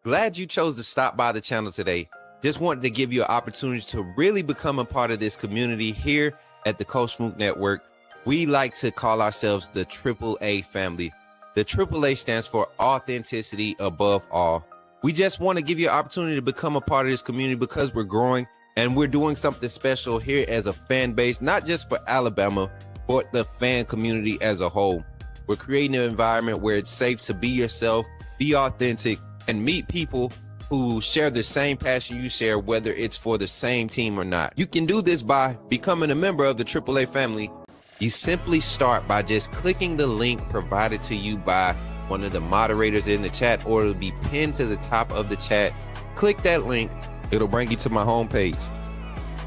Glad you chose to stop by the channel today. Just wanted to give you an opportunity to really become a part of this community here at the Coach Smook Network. We like to call ourselves the AAA family. The AAA stands for authenticity above all. We just want to give you an opportunity to become a part of this community because we're growing and we're doing something special here as a fan base, not just for Alabama, but the fan community as a whole. We're creating an environment where it's safe to be yourself, be authentic, and meet people who share the same passion you share, whether it's for the same team or not. You can do this by becoming a member of the AAA family. You simply start by just clicking the link provided to you by one of the moderators in the chat, or it'll be pinned to the top of the chat. Click that link, it'll bring you to my homepage.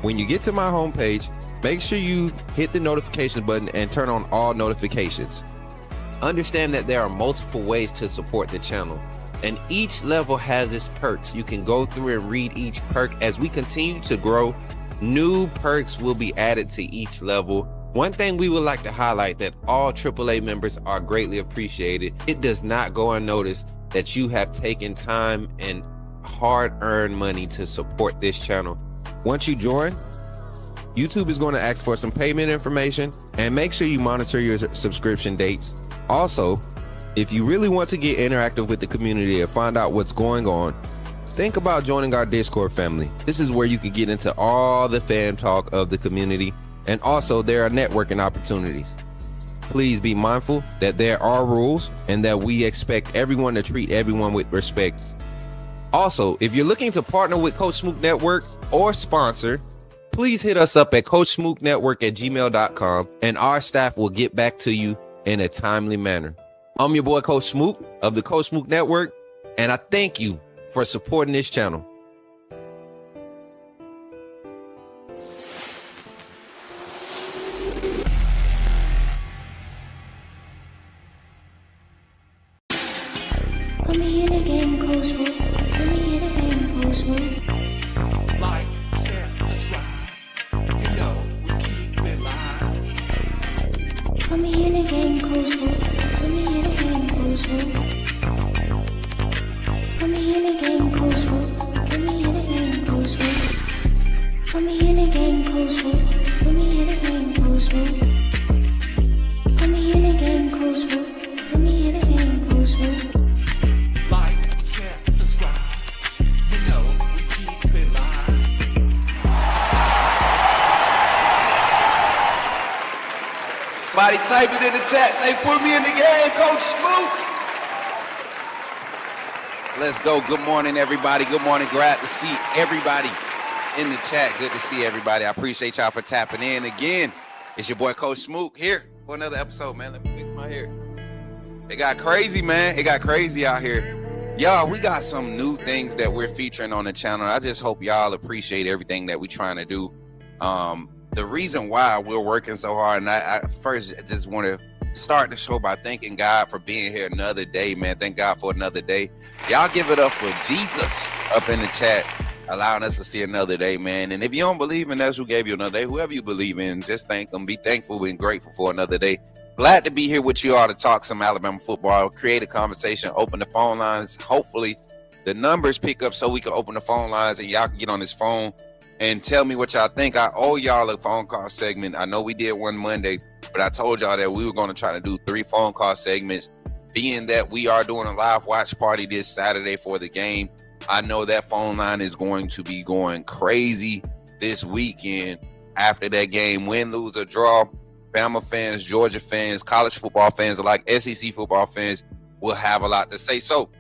When you get to my homepage, make sure you hit the notification button and turn on all notifications. Understand that there are multiple ways to support the channel, and each level has its perks. You can go through and read each perk. As we continue to grow, new perks will be added to each level. One thing we would like to highlight that all AAA members are greatly appreciated. It does not go unnoticed that you have taken time and hard-earned money to support this channel. Once you join, YouTube is going to ask for some payment information, and make sure you monitor your subscription dates. Also, if you really want to get interactive with the community and find out what's going on, think about joining our Discord family. This is where you can get into all the fan talk of the community, and also there are networking opportunities. Please be mindful that there are rules and that we expect everyone to treat everyone with respect. Also, if you're looking to partner with Coach Smook Network or sponsor, please hit us up at coachsmooknetwork@gmail.com, and our staff will get back to you in a timely manner. I'm your boy Coach Smook of the Coach Smook Network, and I thank you for supporting this channel. Put me in the game, Coach Smook. Put me in the game, Coach Smook. Like, share, subscribe. You know we keep it live. Put me in the game, Coach Smook. Put me in the game, Coach Smook. Put me in the game, Coach Smook. Put me in the game, Coach Smook. Put me in the game, Coach Smook. Put me in the game, Coach Smook. Put me in the game, Coach Smook. Put me in the game, Coach Smook. Like, share, subscribe. You know we keep it live. Somebody type it in the chat, say put me in the game, Coach Smook. Let's go. Good morning, everybody. Good morning. Glad to see everybody in the chat. Good to see everybody. I appreciate y'all for tapping in again. It's your boy Coach Smook here for another episode, man. Let me fix my hair. It got crazy, man. It got crazy out here. Y'all, we got some new things that we're featuring on the channel. I just hope y'all appreciate everything that we're trying to do. The reason why we're working so hard, and I first just want to start the show by thanking God for being here another day, man. Thank God for another day. Y'all give it up for Jesus up in the chat, allowing us to see another day, man. And if you don't believe in us who gave you another day, whoever you believe in, just thank them. Be thankful and grateful for another day. Glad to be here with you all to talk some Alabama football, create a conversation, open the phone lines. Hopefully the numbers pick up so we can open the phone lines and y'all can get on this phone and tell me what y'all think. I owe y'all a phone call segment. I know we did one Monday, but I told y'all that we were going to try to do 3 phone call segments, being that we are doing a live watch party this Saturday for the game. I know that phone line is going to be going crazy this weekend after that game. Win, lose, or draw, Bama fans, Georgia fans, college football fans alike, SEC football fans will have a lot to say. So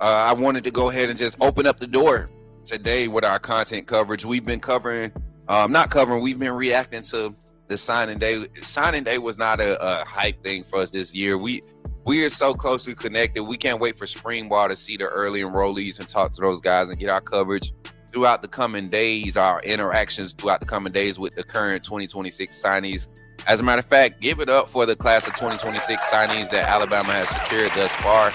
I wanted to go ahead and just open up the door today with our content coverage. We've been we've been reacting to the signing day. Signing day was not a hype thing for us this year. We are so closely connected. We can't wait for spring ball to see the early enrollees and talk to those guys and get our coverage throughout the coming days, our interactions throughout the coming days with the current 2026 signees. As a matter of fact, give it up for the class of 2026 signees that Alabama has secured thus far.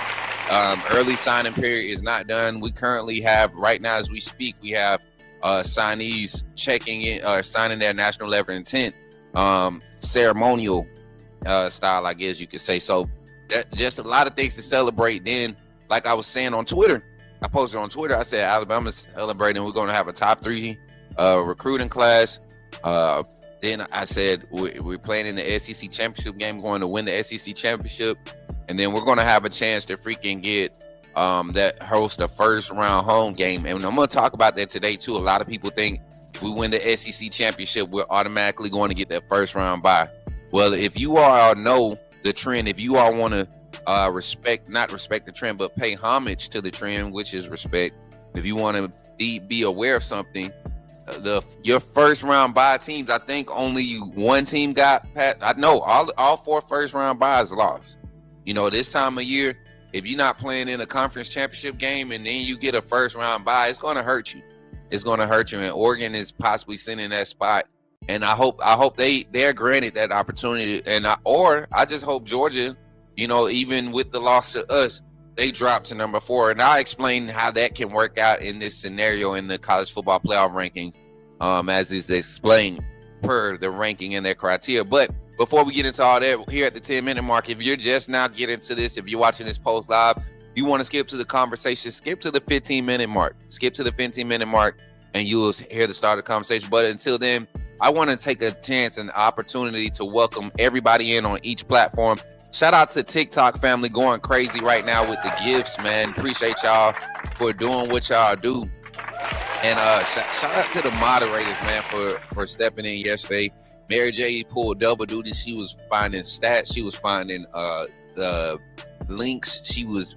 Early signing period is not done. We currently have, right now as we speak, we have signees checking in, signing their national letter of intent, ceremonial style, I guess you could say. So that, just a lot of things to celebrate. Then, like I was saying on Twitter, I posted on Twitter. I said Alabama's celebrating. We're going to have a top 3 recruiting class. Then I said we're playing in the SEC championship game. We're going to win the SEC championship, and then we're going to have a chance to freaking get that host a first round home game. And I'm going to talk about that today too. A lot of people think if we win the SEC championship, we're automatically going to get that first round bye. Well, if you all know the trend, if you all want to not respect the trend, but pay homage to the trend, which is respect. If you want to be aware of something, your first round bye teams, I think only one team got past. I know all 4 first round byes lost. You know, this time of year, if you're not playing in a conference championship game and then you get a first round bye, it's going to hurt you. It's going to hurt you. And Oregon is possibly sitting in that spot. And I hope they're granted that opportunity. And I just hope Georgia, you know, even with the loss to us, they dropped to number 4. And I'll explain how that can work out in this scenario in the college football playoff rankings, as is explained per the ranking and their criteria. But before we get into all that, here at the 10-minute mark, if you're just now getting to this, if you're watching this post live, you want to skip to the conversation, skip to the 15-minute mark. Skip to the 15-minute mark, and you will hear the start of the conversation. But until then, I want to take a chance and opportunity to welcome everybody in on each platform. Shout out to TikTok family going crazy right now with the gifts, man. Appreciate y'all for doing what y'all do. And shout out to the moderators, man, for stepping in yesterday. Mary J pulled double duty. She was finding stats. She was finding the links. She was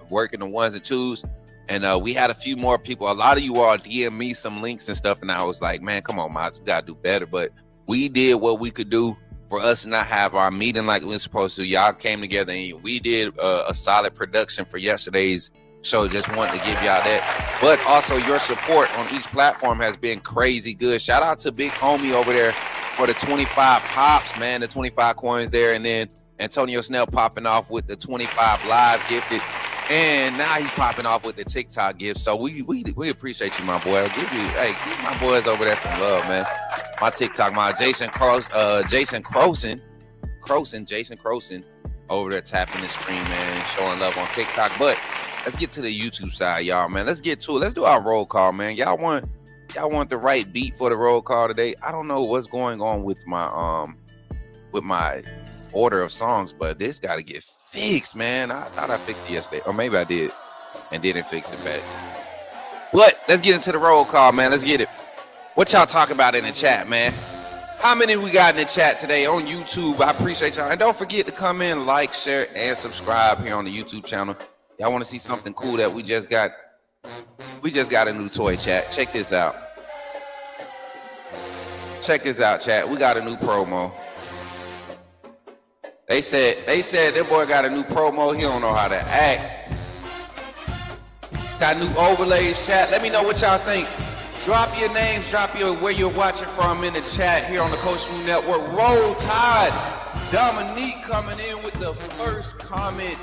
working the 1s and 2s. And we had a few more people. A lot of you all DM me some links and stuff. And I was like, man, come on, mods, we got to do better. But we did what we could do for us to not have our meeting like we were supposed to. Y'all came together and we did a solid production for yesterday's show. Just wanted to give y'all that. But also your support on each platform has been crazy good. Shout out to Big Homie over there for the 25 pops, man, the 25 coins there. And then Antonio Snell popping off with the 25 live gifted. And now he's popping off with the TikTok gift. So we appreciate you, my boy. Give my boys over there some love, man. My TikTok, my Jason Croson over there tapping the screen, man, and showing love on TikTok. But let's get to the YouTube side, y'all, man. Let's get to it. Let's do our roll call, man. Y'all want the right beat for the roll call today? I don't know what's going on with my order of songs, but this got to get fixed, man. I thought I fixed it yesterday, or maybe I did and didn't fix it back. But let's get into the roll call, man. Let's get it. What y'all talking about in the chat, man? How many we got in the chat today on YouTube? I appreciate y'all. And don't forget to come in, like, share, and subscribe here on the YouTube channel. Y'all want to see something cool that we just got? We just got a new toy, chat. Check this out. Check this out, chat. We got a new promo. They said that boy got a new promo. He don't know how to act. Got new overlays, chat. Let me know what y'all think. Drop your names, drop your where you're watching from in the chat here on the Coach Smook Network. Roll Tide. Dominique coming in with the first comment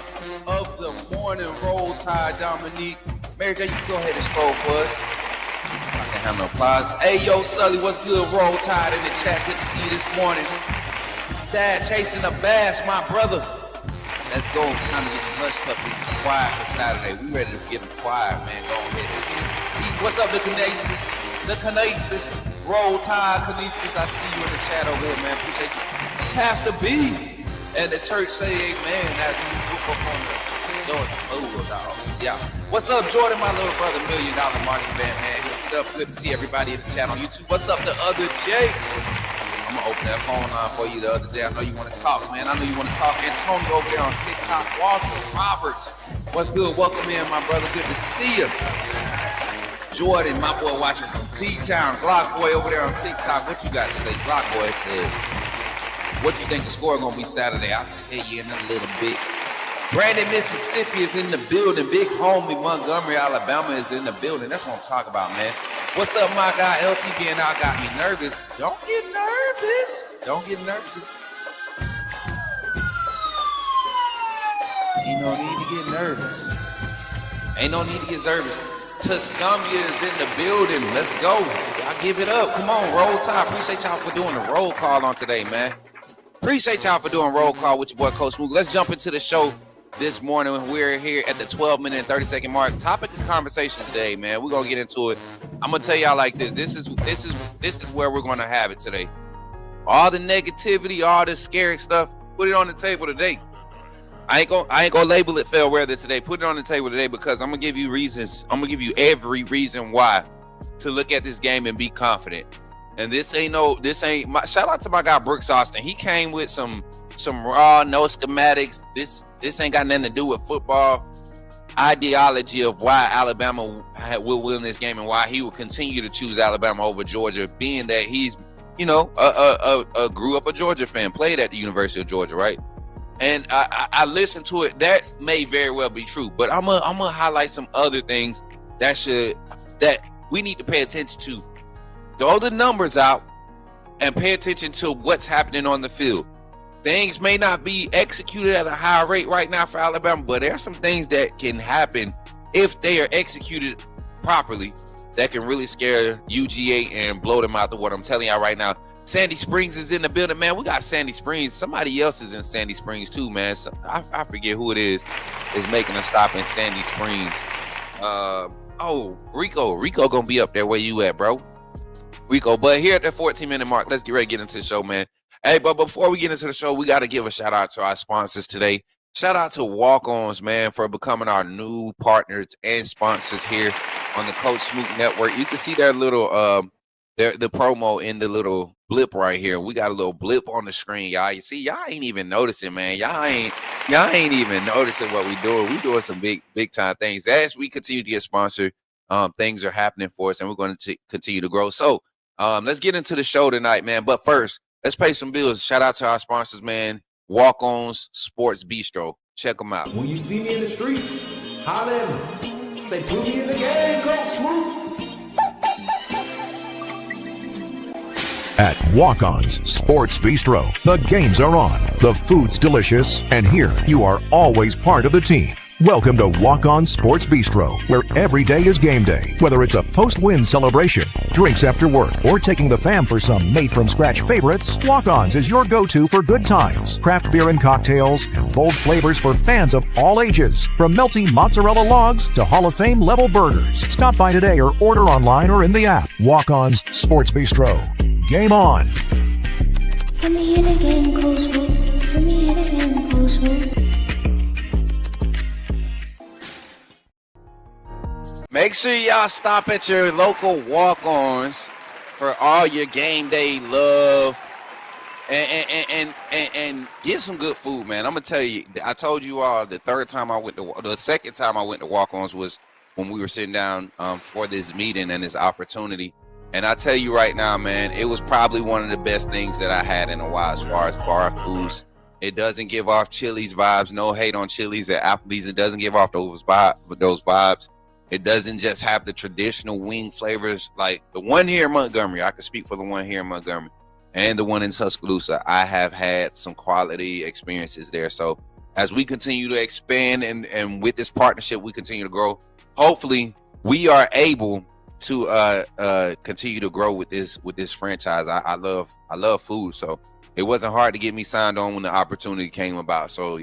of the morning. Roll Tide, Dominique. Mary J, you can go ahead and scroll for us. I can't have no applause. Hey, yo, Sully, what's good? Roll Tide in the chat. Good to see you this morning. Dad chasing a bass, my brother. Let's go. Time to get the hush puppies quiet for Saturday. We ready to get them quiet, man. Go ahead and eat. What's up, the Kinesis? The Kinesis. Roll Tide, Kinesis. I see you in the chat over here, man. Appreciate you. Pastor B and the church say amen as we group up on the Georgia Bulldogs. Yeah. What's up, Jordan, my little brother, $1 Million marching band, man himself. Good to see everybody in the chat on YouTube. What's up, the other Jake? I'm gonna open that phone line for you the other day. I know you want to talk, man. I know you want to talk. Antonio over there on TikTok. Walter Roberts. What's good? Welcome in, my brother. Good to see you. Jordan, my boy watching from T-Town. Glock Boy over there on TikTok. What you got to say? Glock Boy said, what do you think the score gonna be Saturday? I'll tell you in a little bit. Brandon, Mississippi is in the building. Big homie Montgomery, Alabama is in the building. That's what I'm talking about, man. What's up, my guy? LTV and I got me nervous. Don't get nervous. Don't get nervous. Ain't no need to get nervous. Ain't no need to get nervous. Tuscumbia is in the building. Let's go. Y'all give it up. Come on, Roll Tide. Appreciate y'all for doing the roll call on today, man. Appreciate y'all for doing roll call with your boy Coach Smook. Let's jump into the show. this morning. We're here at the 12-minute and 30-second mark. Topic of conversation today, man. We're gonna get into it. I'm gonna tell y'all like this. This is where we're gonna have it today. All the negativity, all the scary stuff, put it on the table today. I ain't gonna label it fair weather today. Put it on the table today because I'm gonna give you reasons. I'm gonna give you every reason why to look at this game and be confident. And shout out to my guy Brooks Austin. He came with some raw, no schematics. This ain't got nothing to do with football ideology of why Alabama will win this game and why he will continue to choose Alabama over Georgia, being that he's, grew up a Georgia fan, played at the University of Georgia, right? And I listened to it. That may very well be true, but I'm gonna highlight some other things that we need to pay attention to. Throw the numbers out and pay attention to what's happening on the field. Things may not be executed at a high rate right now for Alabama, but there are some things that can happen if they are executed properly that can really scare UGA and blow them out the water. I'm telling y'all right now, Sandy Springs is in the building, man. We got Sandy Springs. Somebody else is in Sandy Springs too, man. So I forget who it is making a stop in Sandy Springs. Rico gonna be up there where you at, bro? Rico, but here at the 14-minute mark, let's get ready to get into the show, man. Hey, but before we get into the show, we got to give a shout out to our sponsors today. Shout out to Walk-Ons, man, for becoming our new partners and sponsors here on the Coach Smook Network. You can see their little the promo in the little blip right here. We got a little blip on the screen, y'all. You see, y'all ain't even noticing, man. Y'all ain't even noticing what we doing. We doing some big time things. As we continue to get sponsored, things are happening for us, and we're going to continue to grow. So let's get into the show tonight, man. But first, let's pay some bills. Shout out to our sponsors, man. Walk-Ons Sports Bistro. Check them out. When you see me in the streets, holler at me. Say, put me in the game, Coach Smook. At Walk-On's Sports Bistro, the games are on, the food's delicious, and here you are always part of the team. Welcome to Walk-On Sports Bistro, where every day is game day. Whether it's a post-win celebration, drinks after work, or taking the fam for some made-from-scratch favorites, Walk-On's is your go-to for good times, craft beer and cocktails, and bold flavors for fans of all ages. From melty mozzarella logs to Hall of Fame level burgers. Stop by today or order online or in the app. Walk-On's Sports Bistro. Game on. Put me in a game, Coach Smook. Put me in a game, Coach Smook. Make sure y'all stop at your local Walk-Ons for all your game day love and get some good food, man. I'm gonna tell you, I told you all the second time I went to Walk-Ons was when we were sitting down for this meeting and this opportunity. And I tell you right now, man, it was probably one of the best things that I had in a while as far as bar foods. It doesn't give off Chili's vibes. No hate on Chili's at Applebee's. It doesn't give off those vibes. It doesn't just have the traditional wing flavors like the one here in Montgomery. I can speak for the one here in Montgomery and the one in Tuscaloosa. I have had some quality experiences there. So as we continue to expand and with this partnership, we continue to grow. Hopefully we are able to continue to grow with this franchise. I love food. So it wasn't hard to get me signed on when the opportunity came about. So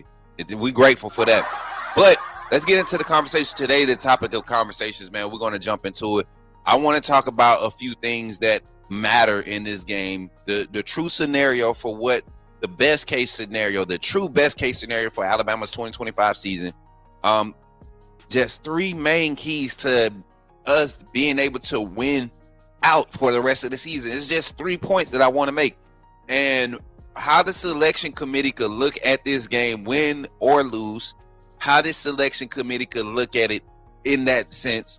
we're grateful for that. But let's get into the conversation today. The topic of conversations, man, we're going to jump into it. I want to talk about a few things that matter in this game. The true scenario for what the best case scenario, the true best case scenario for Alabama's 2025 season. Just three main keys to us being able to win out for the rest of the season. It's just 3 points that I want to make. And how the selection committee could look at this game, win or lose, how this selection committee could look at it in that sense.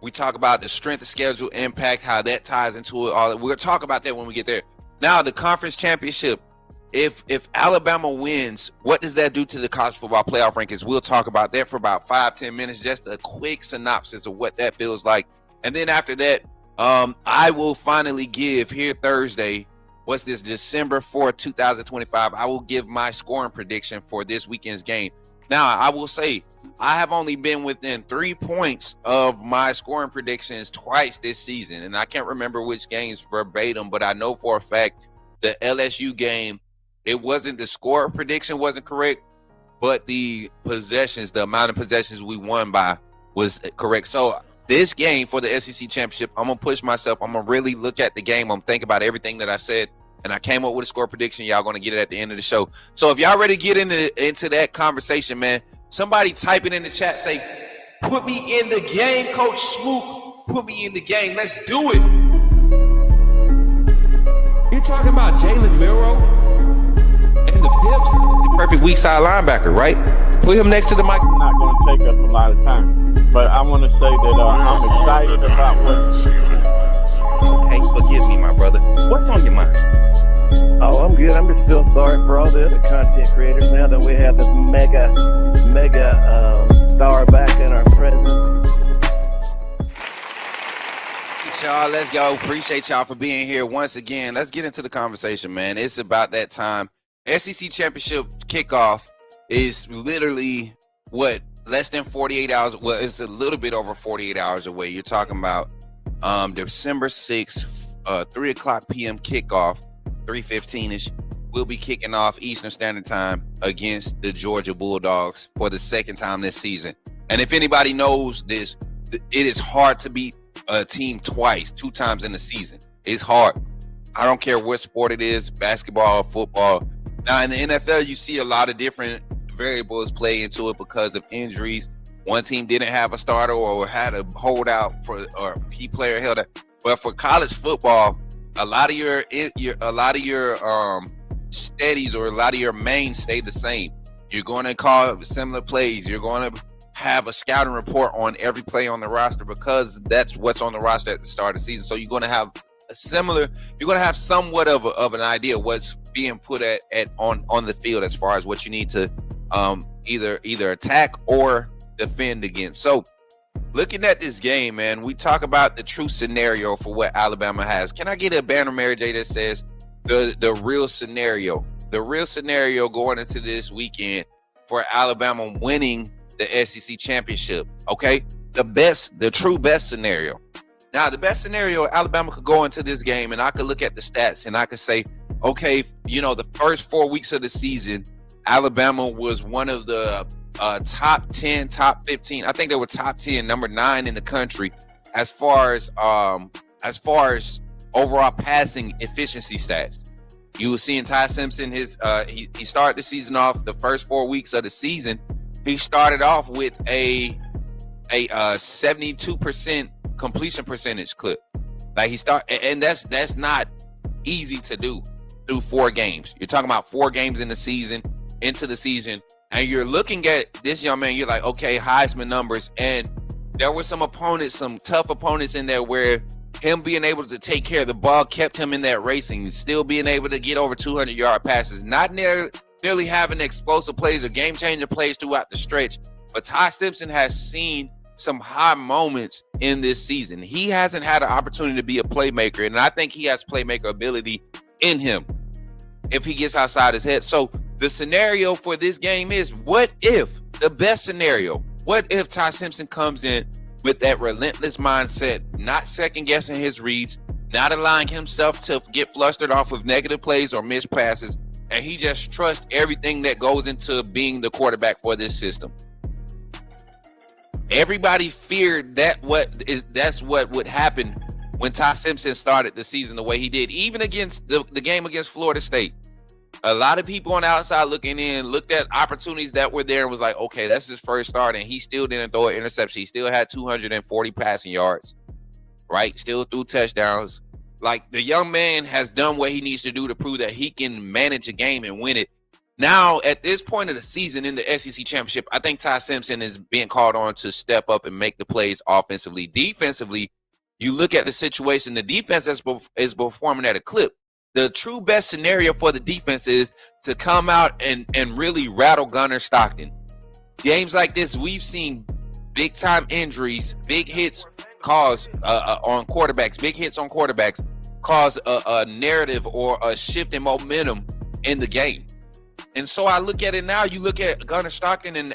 We talk about the strength of schedule impact, how that ties into it. All we're going to talk about that when we get there. Now, the conference championship, if Alabama wins, what does that do to the college football playoff rankings? We'll talk about that for about 5-10 minutes, just a quick synopsis of what that feels like. And then after that, I will finally give here Thursday, what's this, December 4th, 2025, I will give my scoring prediction for this weekend's game. Now, I will say, I have only been within 3 points of my scoring predictions twice this season, and I can't remember which games verbatim, but I know for a fact the LSU game, it wasn't, the score prediction wasn't correct, but the possessions, the amount of possessions we won by was correct. So this game for the SEC championship, I'm gonna push myself. I'm gonna really look at the game. I'm thinking about everything that I said, and I came up with a score prediction. Y'all gonna get it at the end of the show. So if y'all ready to get into that conversation, man, somebody type it in the chat. Say, put me in the game, Coach Smook. Put me in the game. Let's do it. You're talking about Jalen Milroe and the Pips? The perfect weak side linebacker, right? Put him next to the mic. Not going to take up a lot of time, but I want to say that I'm excited about what. Okay, forgive me, my brother. What's on your mind? Oh, I'm good. I'm just still sorry for all the other content creators now that we have this mega star back in our presence. Y'all, let's go. Appreciate y'all for being here once again. Let's get into the conversation, man. It's about that time. SEC championship kickoff is literally less than 48 hours. Well, it's a little bit over 48 hours away. You're talking about December 6th, 3 o'clock p.m. kickoff, 3:15ish. We'll be kicking off Eastern Standard Time against the Georgia Bulldogs for the second time this season. And if anybody knows this, it is hard to beat a team two times in the season. It's hard. I don't care what sport it is, basketball, football. Now in the NFL, you see a lot of different variables play into it because of injuries. One team didn't have a starter or had a holdout or a key player held out. But for college football, a lot of your steadies or a lot of your mains stay the same. You're going to call similar plays. You're going to have a scouting report on every play on the roster because that's what's on the roster at the start of the season. So you're going to have somewhat of an idea what's being put on the field as far as what you need to either attack or defend against. So looking at this game, man, we talk about the true scenario for what Alabama has. Can I get a banner, Mary J, that says the real scenario? The real scenario going into this weekend for Alabama winning the SEC championship, okay? The true best scenario. Now, the best scenario, Alabama could go into this game and I could look at the stats and I could say, okay, the first 4 weeks of the season, Alabama was one of the top 10, top 15. I think they were top 10, number 9 in the country as far as overall passing efficiency stats. You were seeing Ty Simpson, he started the season off the first 4 weeks of the season. He started off with a 72% completion percentage clip. Like and that's not easy to do through 4 games. You're talking about 4 games into the season, and you're looking at this young man. You're like, okay, Heisman numbers, and there were some tough opponents in there where him being able to take care of the ball kept him in that racing, still being able to get over 200-yard passes, not nearly having explosive plays or game-changing plays throughout the stretch. But Ty Simpson has seen some high moments in this season. He hasn't had an opportunity to be a playmaker, and I think he has playmaker ability in him if he gets outside his head. So the scenario for this game is, what if, the best scenario, what if Ty Simpson comes in with that relentless mindset, not second-guessing his reads, not allowing himself to get flustered off of negative plays or missed passes, and he just trusts everything that goes into being the quarterback for this system. Everybody feared that's what would happen when Ty Simpson started the season the way he did, even against the game against Florida State. A lot of people on the outside looking in looked at opportunities that were there and was like, okay, that's his first start, and he still didn't throw an interception. He still had 240 passing yards, right? Still threw touchdowns. Like, the young man has done what he needs to do to prove that he can manage a game and win it. Now, at this point of the season in the SEC championship, I think Ty Simpson is being called on to step up and make the plays offensively. Defensively, you look at the situation, the defense is performing at a clip. The true best scenario for the defense is to come out and really rattle Gunner Stockton. Games like this, we've seen big-time injuries, big hits cause on quarterbacks cause a narrative or a shift in momentum in the game. And so I look at it now, you look at Gunner Stockton and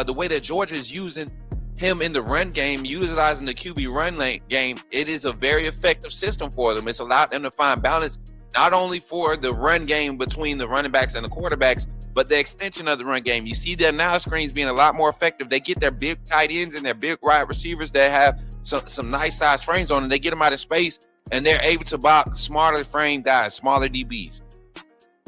the way that Georgia is using him in the run game, utilizing the QB run game, it is a very effective system for them. It's allowed them to find balance, not only for the run game between the running backs and the quarterbacks, but the extension of the run game. You see their now screens being a lot more effective. They get their big tight ends and their big wide receivers that have some nice size frames on them. They get them out of space, and they're able to block smarter frame guys, smaller DBs,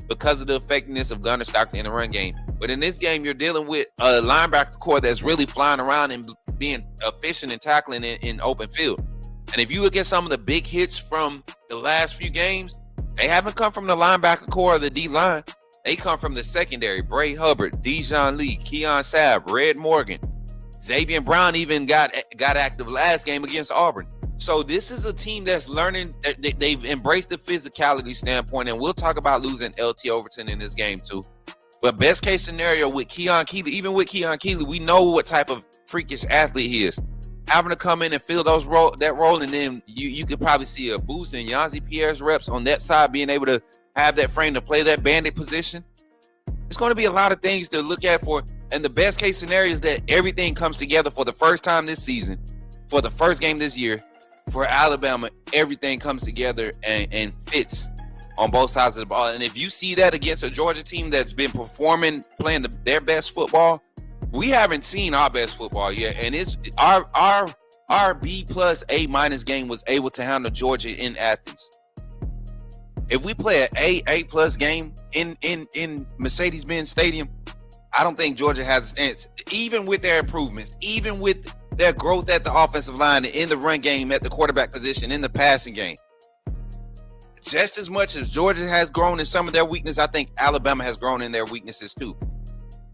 because of the effectiveness of Gunnar Stockton in the run game. But in this game, you're dealing with a linebacker core that's really flying around and being efficient and tackling in open field. And if you look at some of the big hits from the last few games, they haven't come from the linebacker core or the D-line. They come from the secondary. Bray Hubbard, Dijon Lee, Keon Sabb, Red Morgan. Xavier Brown even got active last game against Auburn. So this is a team that's learning. They've embraced the physicality standpoint, and we'll talk about losing LT Overton in this game too. But best case scenario with Keon Keeley, even with Keon Keeley, we know what type of freakish athlete he is. Having to come in and fill that role, and then you could probably see a boost in Yanzi Pierre's reps on that side, being able to have that frame to play that bandit position. It's going to be a lot of things to look at for, and the best case scenario is that everything comes together for the first time this season, for the first game this year. For Alabama, everything comes together and fits on both sides of the ball. And if you see that against a Georgia team that's been performing, playing their best football, we haven't seen our best football yet. And it's our B plus A minus game was able to handle Georgia in Athens. If we play an A plus game in Mercedes-Benz Stadium, I don't think Georgia has a chance. Even with their improvements, even with their growth at the offensive line, in the run game, at the quarterback position, in the passing game. Just as much as Georgia has grown in some of their weakness, I think Alabama has grown in their weaknesses too.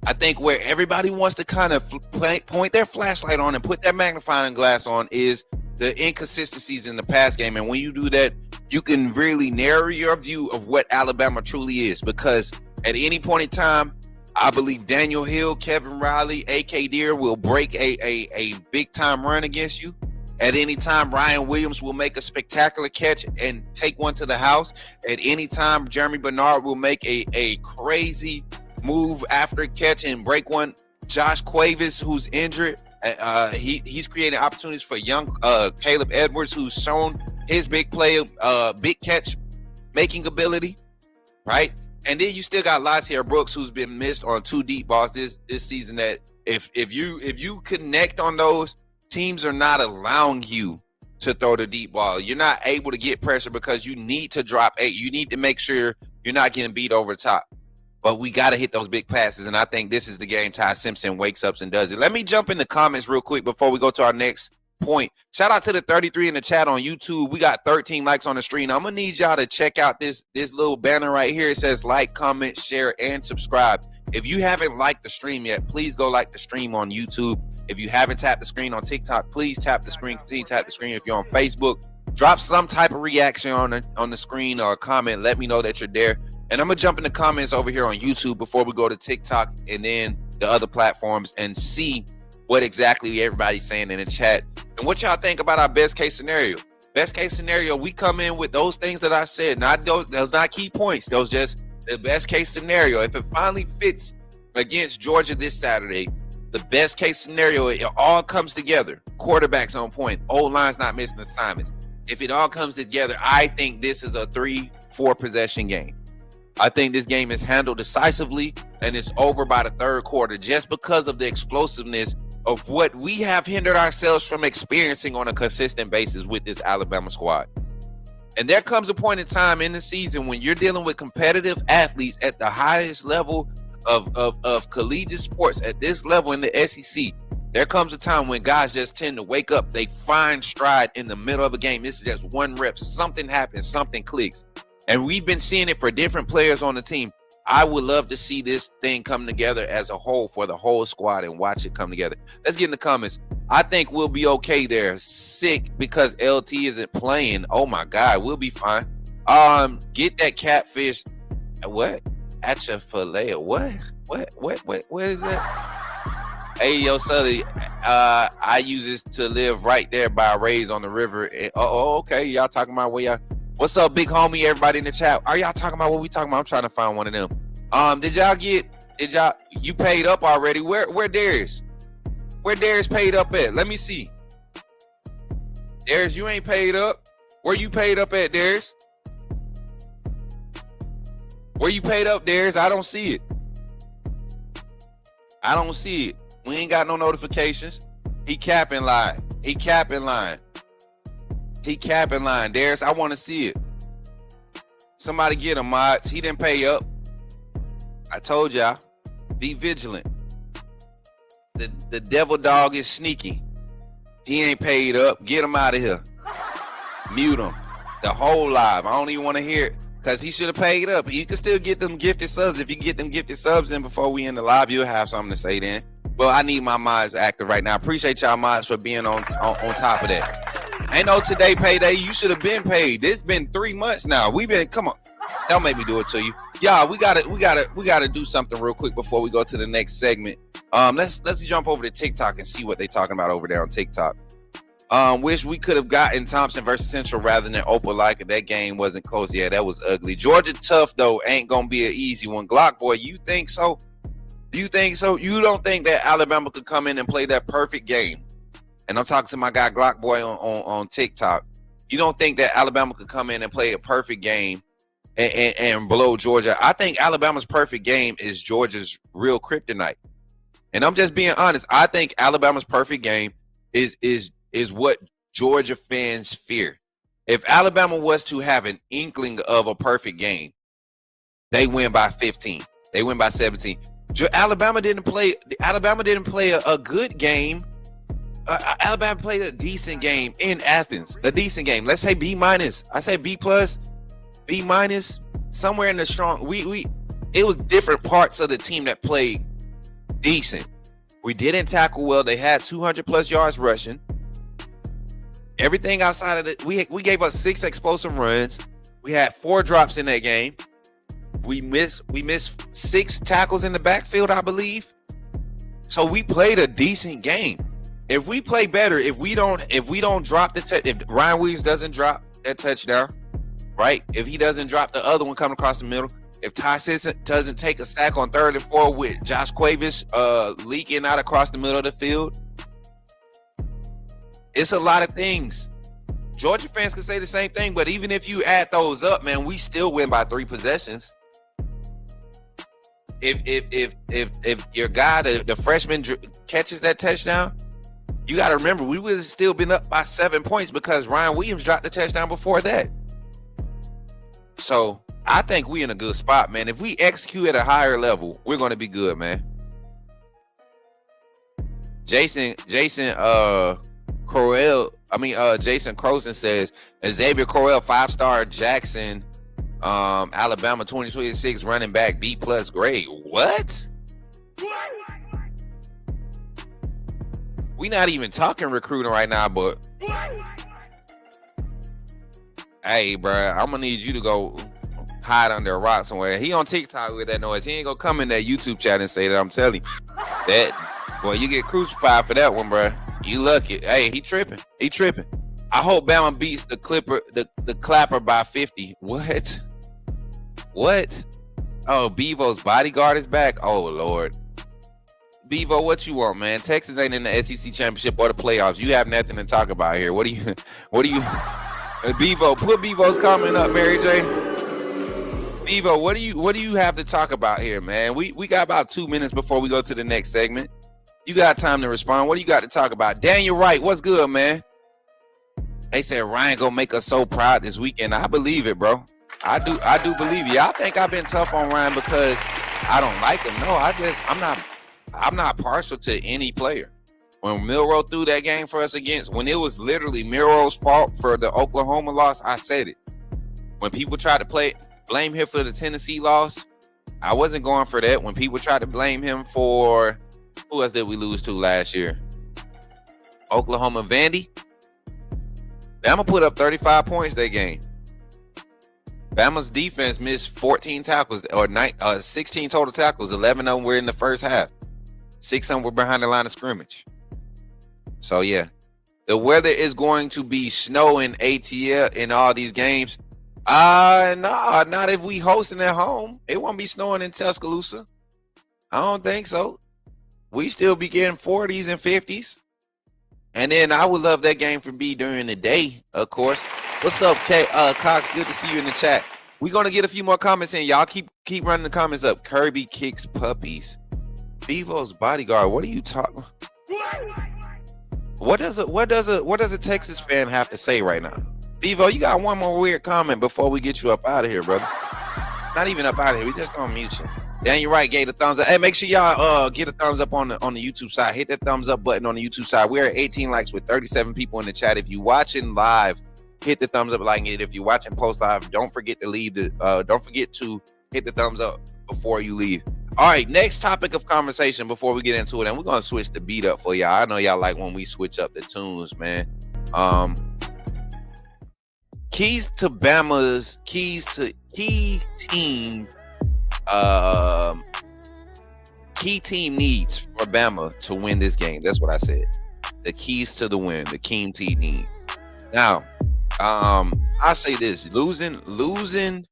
I think where everybody wants to kind of point their flashlight on and put their magnifying glass on is the inconsistencies in the pass game. And when you do that, you can really narrow your view of what Alabama truly is, because at any point in time, I believe Daniel Hill, Kevin Riley, A.K. Deere will break a big-time run against you. At any time, Ryan Williams will make a spectacular catch and take one to the house. At any time, Jeremy Bernard will make a crazy move after a catch and break one. Josh Cuevas, who's injured, he's creating opportunities for young Caleb Edwards, who's shown his big play, big catch making ability, right? And then you still got Lacier Brooks, who's been missed on 2 deep balls this season. That if you connect on those, teams are not allowing you to throw the deep ball. You're not able to get pressure because you need to drop 8. You need to make sure you're not getting beat over the top. But we got to hit those big passes, and I think this is the game Ty Simpson wakes up and does it. Let me jump in the comments real quick before we go to our next point. Shout out to the 33 in the chat on YouTube. We got 13 likes on the stream. I'm gonna need y'all to check out this little banner right here. It says like, comment, share, and subscribe. If you haven't liked the stream yet, please go like the stream on YouTube. If you haven't tapped the screen on TikTok, please tap the screen. Continue to tap the screen. If you're on Facebook, drop some type of reaction on the screen or a comment. Let me know that you're there. And I'm gonna jump in the comments over here on YouTube before we go to TikTok and then the other platforms and see what exactly everybody's saying in the chat and what y'all think about our best case scenario. Best case scenario, we come in with those things that I said, not those not key points, those just the best case scenario. If it finally fits against Georgia this Saturday, the best case scenario, it all comes together. Quarterbacks on point, O-line's not missing assignments. If it all comes together, I think this is a 3-4 possession game. I think this game is handled decisively and it's over by the third quarter just because of the explosiveness of what we have hindered ourselves from experiencing on a consistent basis with this Alabama squad. And there comes a point in time in the season when you're dealing with competitive athletes at the highest level of collegiate sports, at this level in the SEC. There comes a time when guys just tend to wake up. They find stride in the middle of a game. This is just one rep. Something happens. Something clicks. And we've been seeing it for different players on the team. I would love to see this thing come together as a whole for the whole squad and watch it come together. Let's get in the comments. I think we'll be okay there. Sick because LT isn't playing. Oh my God, we'll be fine. Get that catfish. What? At your fillet. What is that? Hey, yo, Sully, I use this to live right there by Rays on the river. Okay. Y'all talking about where y'all. What's up, big homie? Everybody in the chat. Are y'all talking about what we talking about? I'm trying to find one of them. You paid up already? Where Darius? Where Darius paid up at? Let me see. Darius, you ain't paid up. Where you paid up at, Darius? Where you paid up, Darius? I don't see it. I don't see it. We ain't got no notifications. He capping line. He capping line. He capping line. Darius, I want to see it. Somebody get him, mods. He didn't pay up. I told y'all, be vigilant. The devil dog is sneaky. He ain't paid up. Get him out of here. Mute him. The whole live. I don't even want to hear it because he should have paid up. You can still get them gifted subs. If you get them gifted subs in before we end the live, you'll have something to say then. But I need my mods active right now. Appreciate y'all mods for being on top of that. Ain't no today payday. You should have been paid. This been 3 months now. Come on. Don't make me do it to you. Y'all, we gotta do something real quick before we go to the next segment. Let's jump over to TikTok and see what they talking about over there on TikTok. Wish we could have gotten Thompson versus Central rather than Opelika. That game wasn't close. Yeah, that was ugly. Georgia tough though ain't gonna be an easy one. Glock boy, you think so? Do you think so? You don't think that Alabama could come in and play that perfect game? And I'm talking to my guy Glock boy on TikTok. You don't think that Alabama could come in and play a perfect game and blow Georgia? I think Alabama's perfect game is Georgia's real kryptonite. And I'm just being honest. I think Alabama's perfect game is what Georgia fans fear. If Alabama was to have an inkling of a perfect game, they win by 15. They win by 17. Alabama didn't play a good game. Alabama played a decent game in Athens. A decent game. Let's say B minus. I say B plus, B minus, somewhere in the strong. It was different parts of the team that played decent. We didn't tackle well. They had 200 plus yards rushing. Everything outside of it, we gave us 6 explosive runs. We had 4 drops in that game. We missed 6 tackles in the backfield, I believe. So we played a decent game. If we play better, if we don't drop if Ryan Williams doesn't drop that touchdown, right? If he doesn't drop the other one coming across the middle, if Ty Simpson doesn't take a sack on 3rd and 4 with Josh Cuevas leaking out across the middle of the field, it's a lot of things. Georgia fans can say the same thing, but even if you add those up, man, we still win by 3 possessions. If your guy, the freshman, catches that touchdown, you got to remember we would have still been up by 7 points because Ryan Williams dropped the touchdown before that. So I think we in a good spot, man. If we execute at a higher level, we're going to be good, man. Jason Croson says Xavier Correll 5-star Jackson, Alabama 2026 running back B plus grade. What? We not even talking recruiting right now, but hey, bro, I'm gonna need you to go hide under a rock somewhere. He on TikTok with that noise. He ain't gonna come in that YouTube chat and say that. I'm telling you that. Boy, you get crucified for that one, bro. You lucky. Hey, he tripping. He tripping. I hope Bama beats the Clapper by 50. What? Oh, Bevo's bodyguard is back. Oh Lord. Bevo, what you want, man? Texas ain't in the SEC championship or the playoffs. You have nothing to talk about here. What do you Bevo, put Bevo's comment up, Mary J. Bevo, what do you have to talk about here, man? We got about 2 minutes before we go to the next segment. You got time to respond. What do you got to talk about? Daniel Wright, what's good, man? They said Ryan gonna make us so proud this weekend. I believe it, bro. I do believe you. I think I've been tough on Ryan because I don't like him. No, I'm not partial to any player. When Milroe threw that game for us when it was literally Milroe's fault for the Oklahoma loss, I said it. When people tried to blame him for the Tennessee loss, I wasn't going for that. When people tried to blame him for, who else did we lose to last year? Oklahoma, Vandy. Bama put up 35 points that game. Bama's defense missed 14 tackles or 16 total tackles. 11 of them were in the first half. 6 of them were behind the line of scrimmage. So, yeah. The weather is going to be snow in ATL in all these games. No, not if we hosting at home. It won't be snowing in Tuscaloosa. I don't think so. We still be getting 40s and 50s. And then I would love that game for B during the day, of course. What's up, Cox? Good to see you in the chat. We're going to get a few more comments in. Y'all keep running the comments up. Kirby kicks puppies. Bevo's bodyguard. What are you talking? What does a Texas fan have to say right now? Bevo, you got one more weird comment before we get you up out of here, brother. Not even up out of here. We just gonna mute you. Dan, you're right. Gave the thumbs up. Hey, make sure y'all get a thumbs up on the YouTube side. Hit that thumbs up button on the YouTube side. We're at 18 likes with 37 people in the chat. If you watching live, hit the thumbs up like it. If you're watching post live, don't forget to hit the thumbs up before you leave. All right, next topic of conversation before we get into it, and we're gonna switch the beat up for y'all. I know y'all like when we switch up the tunes, man. Keys to Bama's key team needs for Bama to win this game. That's what I said. The keys to the win, the key team needs. Now, I say this: losing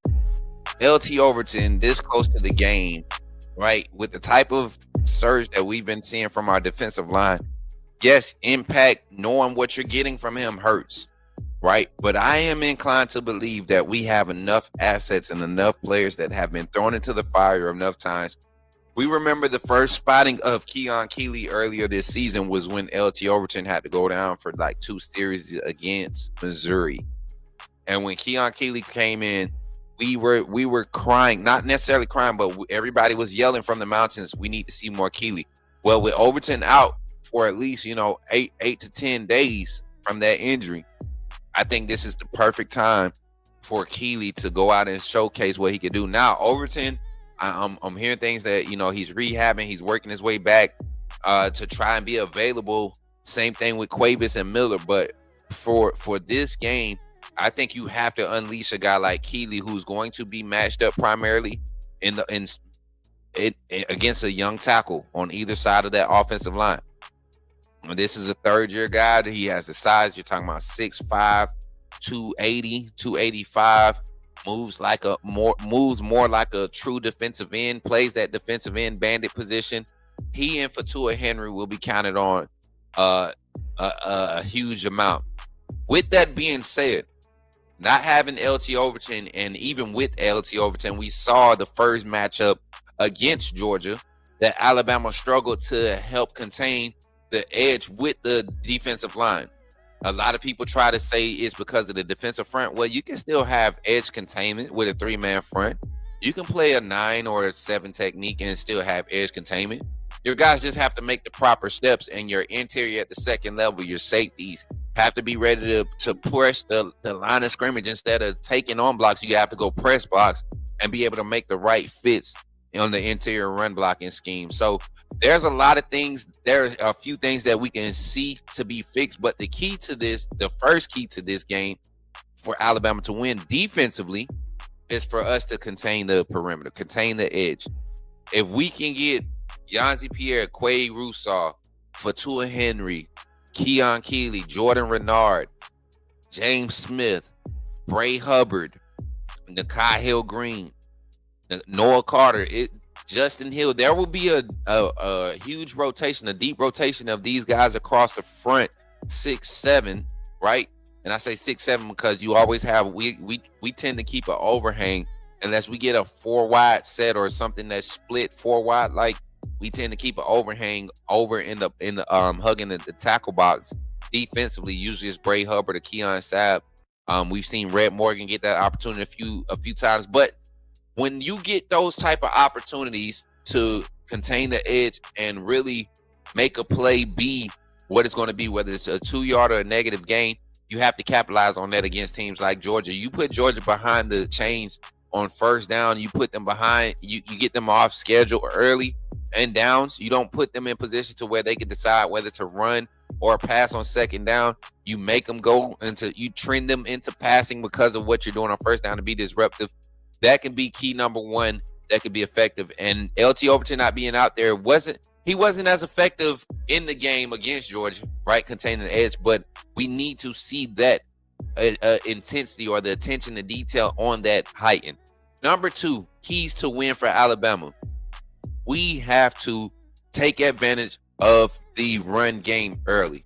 LT Overton this close to the game, right? With the type of surge that we've been seeing from our defensive line, yes, impact. Knowing what you're getting from him hurts, right? But I am inclined to believe that we have enough assets and enough players that have been thrown into the fire enough times. We remember the first spotting of Keon Keeley earlier this season was when LT Overton had to go down for like 2 series against Missouri. And when Keon Keeley came in, we were crying, not necessarily crying, but everybody was yelling from the mountains, we need to see more Keeley. Well, with Overton out for at least, 8 to 10 days from that injury, I think this is the perfect time for Keeley to go out and showcase what he can do. Now, Overton, I'm hearing things that, he's rehabbing, he's working his way back to try and be available. Same thing with Cuevas and Miller. But for this game, I think you have to unleash a guy like Keeley, who's going to be matched up primarily against a young tackle on either side of that offensive line. And this is a third-year guy. He has the size. You're talking about 6'5", 280, 285. Moves more like a true defensive end. Plays that defensive end bandit position. He and Fatua Henry will be counted on a huge amount. With that being said, not having LT Overton, and even with LT Overton, we saw the first matchup against Georgia that Alabama struggled to help contain the edge with the defensive line. A lot of people try to say it's because of the defensive front. Well, you can still have edge containment with a 3-man front. You can play a 9 or a 7 technique and still have edge containment. Your guys just have to make the proper steps, and your interior at the second level, your safeties, have to be ready to press the line of scrimmage. Instead of taking on blocks, you have to go press blocks and be able to make the right fits on the interior run blocking scheme. So there's a lot of things. There are a few things that we can see to be fixed, but the first key to this game for Alabama to win defensively is for us to contain the perimeter, contain the edge. If we can get Yanzi Pierre, Quay Rousseau, Fatua Henry, Keon Keeley, Jordan Renard, James Smith, Bray Hubbard, Nakai Hill Green, Noah Carter, Justin Hill, there will be a huge rotation, a deep rotation of these guys across the front 6-7, right? And I say 6-7 because you always have we tend to keep an overhang unless we get a 4-wide set or something that's split 4-wide. Like, we tend to keep an overhang over in the hugging the tackle box defensively. Usually it's Bray Hubbard or Keon Sabb. We've seen Red Morgan get that opportunity a few times, but when you get those type of opportunities to contain the edge and really make a play be what it's going to be, whether it's a 2-yard or a negative gain, you have to capitalize on that against teams like Georgia. You put Georgia behind the chains on first down, you put them behind, you get them off schedule early and downs. You don't put them in position to where they can decide whether to run or pass on second down. You make them go you trend them into passing because of what you're doing on first down to be disruptive. That can be key number one. That could be effective. And LT Overton not being out there wasn't as effective in the game against Georgia, right? Containing the edge, but we need to see that intensity or the attention to detail on that heightened. Number 2, keys to win for Alabama. We have to take advantage of the run game early.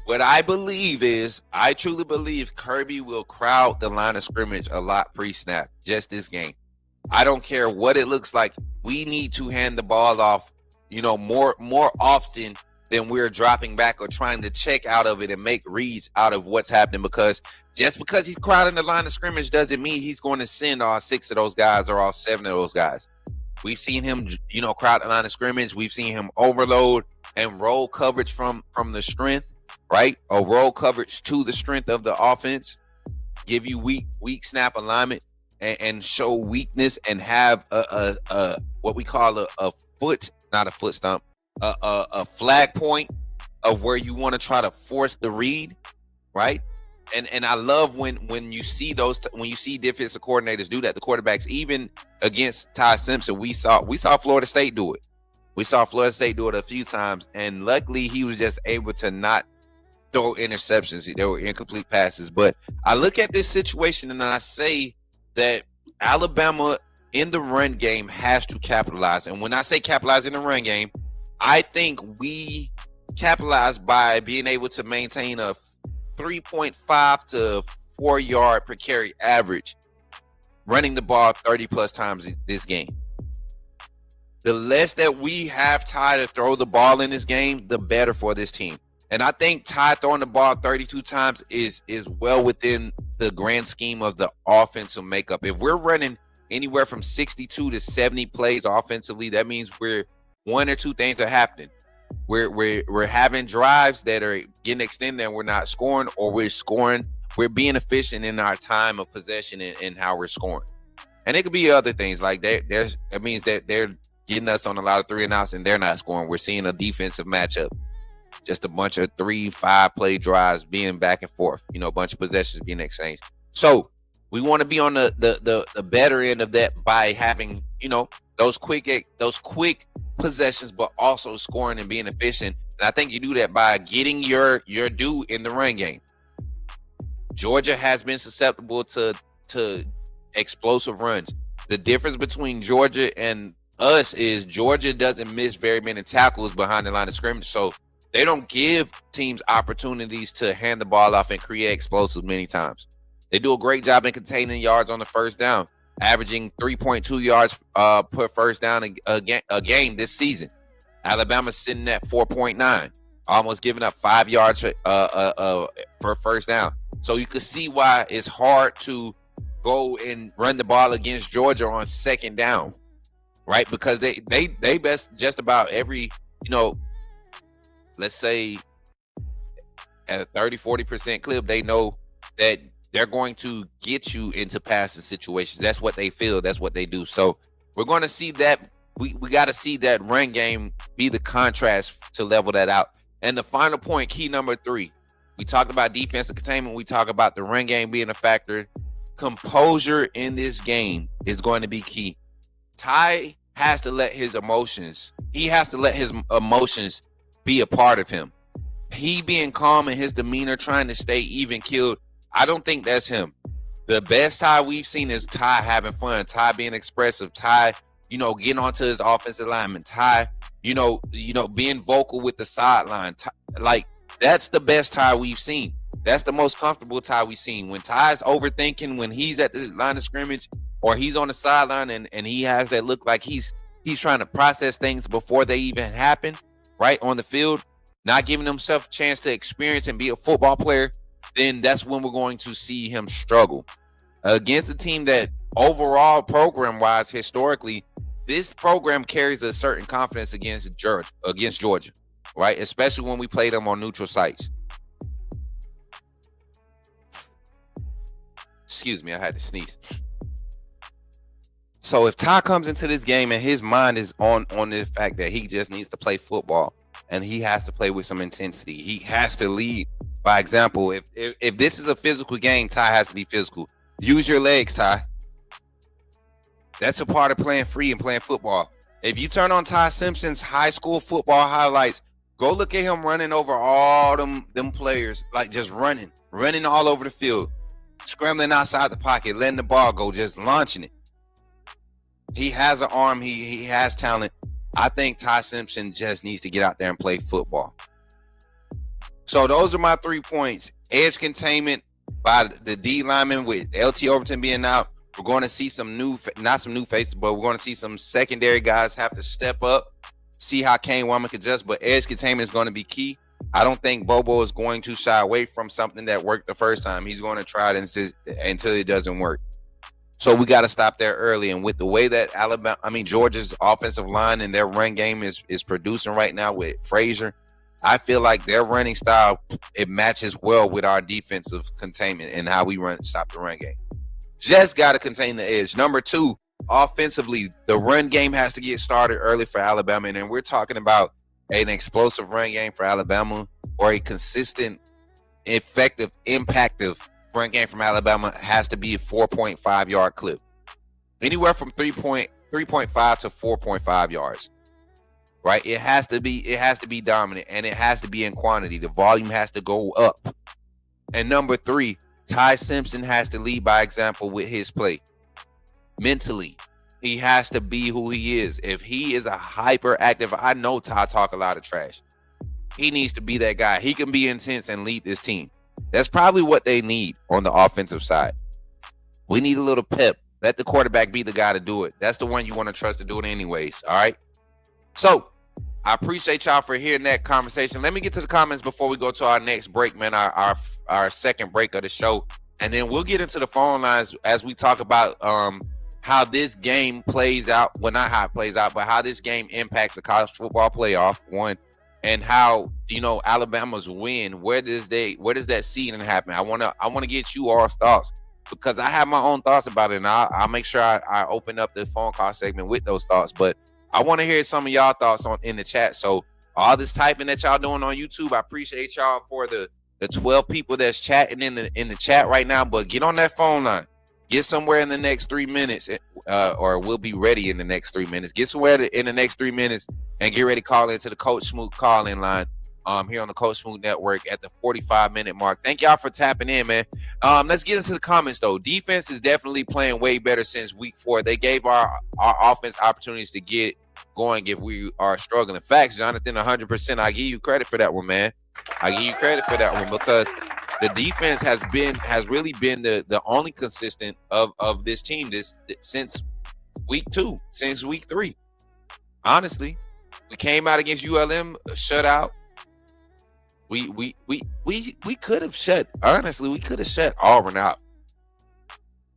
What I truly believe Kirby will crowd the line of scrimmage a lot pre-snap, just this game. I don't care what it looks like. We need to hand the ball off more often than we're dropping back or trying to check out of it and make reads out of what's happening, because just because he's crowding the line of scrimmage doesn't mean he's going to send all 6 of those guys or all 7 of those guys. We've seen him, crowd the line of scrimmage. We've seen him overload and roll coverage from the strength, right? Or roll coverage to the strength of the offense, give you weak snap alignment and show weakness and have a what we call a foot, not a foot stomp, a flag point of where you want to try to force the read, right? And I love when you see when you see defensive coordinators do that. The quarterbacks, even against Ty Simpson, we saw Florida State do it. We saw Florida State do it a few times, and luckily he was just able to not throw interceptions. They were incomplete passes. But I look at this situation and I say that Alabama in the run game has to capitalize. And when I say capitalize in the run game, I think we capitalize by being able to maintain a 3.5 to 4 yard per carry average, running the ball 30 plus times this game. The less that we have Ty to throw the ball in this game, the better for this team. And I think Ty throwing the ball 32 times is well within the grand scheme of the offensive makeup. If we're running anywhere from 62 to 70 plays offensively, that means we're one or two things are happening. We're having drives that are getting extended and we're not scoring, or we're scoring. We're being efficient in our time of possession and how we're scoring. And it could be other things like that. That means that they're getting us on a lot of 3 and outs and they're not scoring. We're seeing a defensive matchup. Just a bunch of 3-5 play drives being back and forth, a bunch of possessions being exchanged. So we want to be on the better end of that by having, those quick possessions, but also scoring and being efficient. And I think you do that by getting your due in the run game. Georgia has been susceptible to explosive runs. The difference between Georgia and us is Georgia doesn't miss very many tackles behind the line of scrimmage. So they don't give teams opportunities to hand the ball off and create explosives many times. They do a great job in containing yards on the first down, averaging 3.2 yards per first down a game this season. Alabama's sitting at 4.9, almost giving up 5 yards for first down. So you can see why it's hard to go and run the ball against Georgia on second down, right? Because they best just about every, let's say at a 30-40% clip, they know that they're going to get you into passing situations. That's what they feel. That's what they do. So we're going to see that. We got to see that run game be the contrast to level that out. And the final point, key number 3, we talked about defensive containment. We talk about the run game being a factor. Composure in this game is going to be key. Ty has to let his emotions, be a part of him. He being calm in his demeanor, trying to stay even keeled, I don't think that's him. The best Ty we've seen is Ty having fun, Ty being expressive, Ty, getting onto his offensive lineman, Ty, being vocal with the sideline. Like, that's the best Ty we've seen. That's the most comfortable Ty we've seen. When Ty's overthinking, when he's at the line of scrimmage or he's on the sideline and he has that look like he's trying to process things before they even happen, right, on the field, not giving himself a chance to experience and be a football player, then that's when we're going to see him struggle. Against a team that overall program-wise, historically, this program carries a certain confidence against Georgia, right? Especially when we play them on neutral sites. Excuse me, I had to sneeze. So if Ty comes into this game and his mind is on the fact that he just needs to play football and he has to play with some intensity, he has to lead by example. If this is a physical game, Ty has to be physical. Use your legs, Ty. That's a part of playing free and playing football. If you turn on Ty Simpson's high school football highlights, go look at him running over all them players, like just running all over the field, scrambling outside the pocket, letting the ball go, just launching it. He has an arm. He has talent. I think Ty Simpson just needs to get out there and play football. So those are my 3 points. Edge containment by the D lineman with LT Overton being out. We're going to see not some new faces, but we're going to see some secondary guys have to step up see how Kane Wommack adjusts, but edge containment is going to be key. I don't think Bobo is going to shy away from something that worked the first time. He's going to try it until it doesn't work. So we got to stop there early. And with the way that Georgia's offensive line and their run game is producing right now with Frazier, I feel like their running style, it matches well with our defensive containment and how we stop the run game. Just got to contain the edge. Number 2, offensively, the run game has to get started early for Alabama. And then we're talking about an explosive run game for Alabama or a consistent, effective, impactful run game from Alabama has to be a 4.5 yard clip. Anywhere from 3.5 to 4.5 yards. Right? It has to be dominant, and it has to be in quantity. The volume has to go up. And number 3, Ty Simpson has to lead by example with his play. Mentally, he has to be who he is. If he is a hyperactive, I know Ty talk a lot of trash. He needs to be that guy. He can be intense and lead this team. That's probably what they need on the offensive side. We need a little pep. Let the quarterback be the guy to do it. That's the one you want to trust to do it anyways. All right. So I appreciate y'all for hearing that conversation. Let me get to the comments before we go to our next break, man, our second break of the show. And then we'll get into the phone lines as we talk about how this game plays out. Well, not how it plays out, but how this game impacts the college football playoff, one, and how, Alabama's win, where does that seeding happen? I want to get you all's thoughts, because I have my own thoughts about it, and I'll make sure I open up the phone call segment with those thoughts. But I want to hear some of y'all thoughts in the chat. So all this typing that y'all doing on YouTube, I appreciate y'all for the 12 people that's chatting in the chat right now. But get on that phone line. Get somewhere in the next 3 minutes, or we'll be ready in the next 3 minutes. Get somewhere in the next 3 minutes and get ready to call into the Coach Smook call-in line here on the Coach Smook Network at the 45-minute mark. Thank y'all for tapping in, man. Let's get into the comments, though. Defense is definitely playing way better since week 4. They gave our offense opportunities to get going if we are struggling. Facts, Jonathan, 100%. I give you credit for that one, man. I give you credit for that one, because the defense has really been the only consistent of this team since week 2, since week 3. Honestly, we came out against ULM, shut out. We could have shut Auburn out.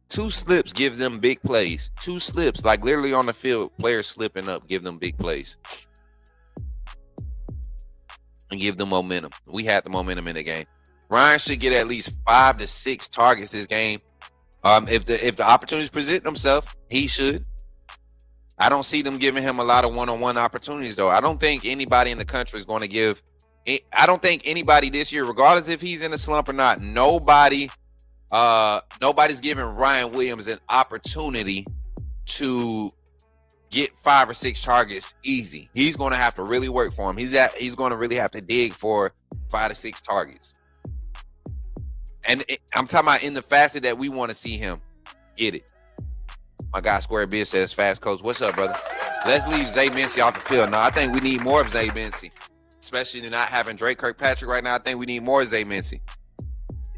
2 slips give them big plays. 2 slips, like literally on the field, players slipping up, give them big plays and give them momentum. We had the momentum in the game. Ryan should get at least 5 to 6 targets this game. If the opportunities present themselves, he should. I don't see them giving him a lot of one-on-one opportunities, though. I don't think anybody in the country is going to give. I don't think anybody this year, regardless if he's in a slump or not, nobody's giving Ryan Williams an opportunity to get 5 or 6 targets easy. He's going to have to really work for him. He's going to really have to dig for 5 to 6 targets. And I'm talking about in the facet that we want to see him get it. My guy Square Biz says, fast coach. What's up, brother? Let's leave Zay Mincy off the field. No, I think we need more of Zay Mincy, especially not having Drake Kirkpatrick right now. I think we need more of Zay Mincy.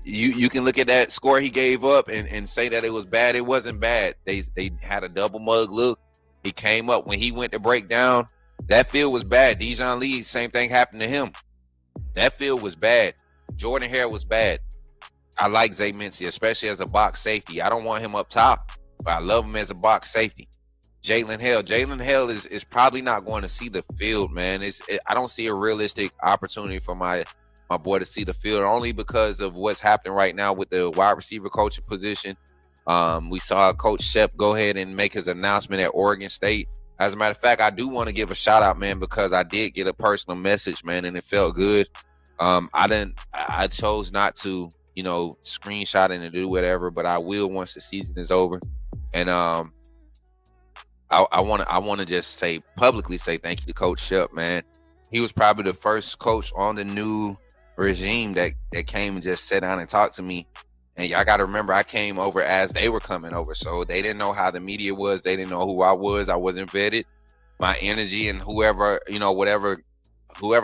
You can look at that score he gave up and say that it was bad. It wasn't bad. They had a double mug look. He came up when he went to break down. That field was bad. Dijon Lee, same thing happened to him. That field was bad. Jordan Hare was bad. I like Zay Mincy, especially as a box safety. I don't want him up top, but I love him as a box safety. Jalen Hale is probably not going to see the field, man. I don't see a realistic opportunity for my boy to see the field, only because of what's happening right now with the wide receiver coaching position. We saw Coach Shep go ahead and make his announcement at Oregon State. As a matter of fact, I do want to give a shout out, man, because I did get a personal message, man, and it felt good. I chose not to, screenshot it and do whatever, but I will once the season is over. And I want to just publicly say thank you to Coach Shep, man. He was probably the first coach on the new regime that came and just sat down and talked to me. And y'all got to remember, I came over as they were coming over, so they didn't know how the media was. They didn't know who I was. I wasn't vetted. My energy and whoever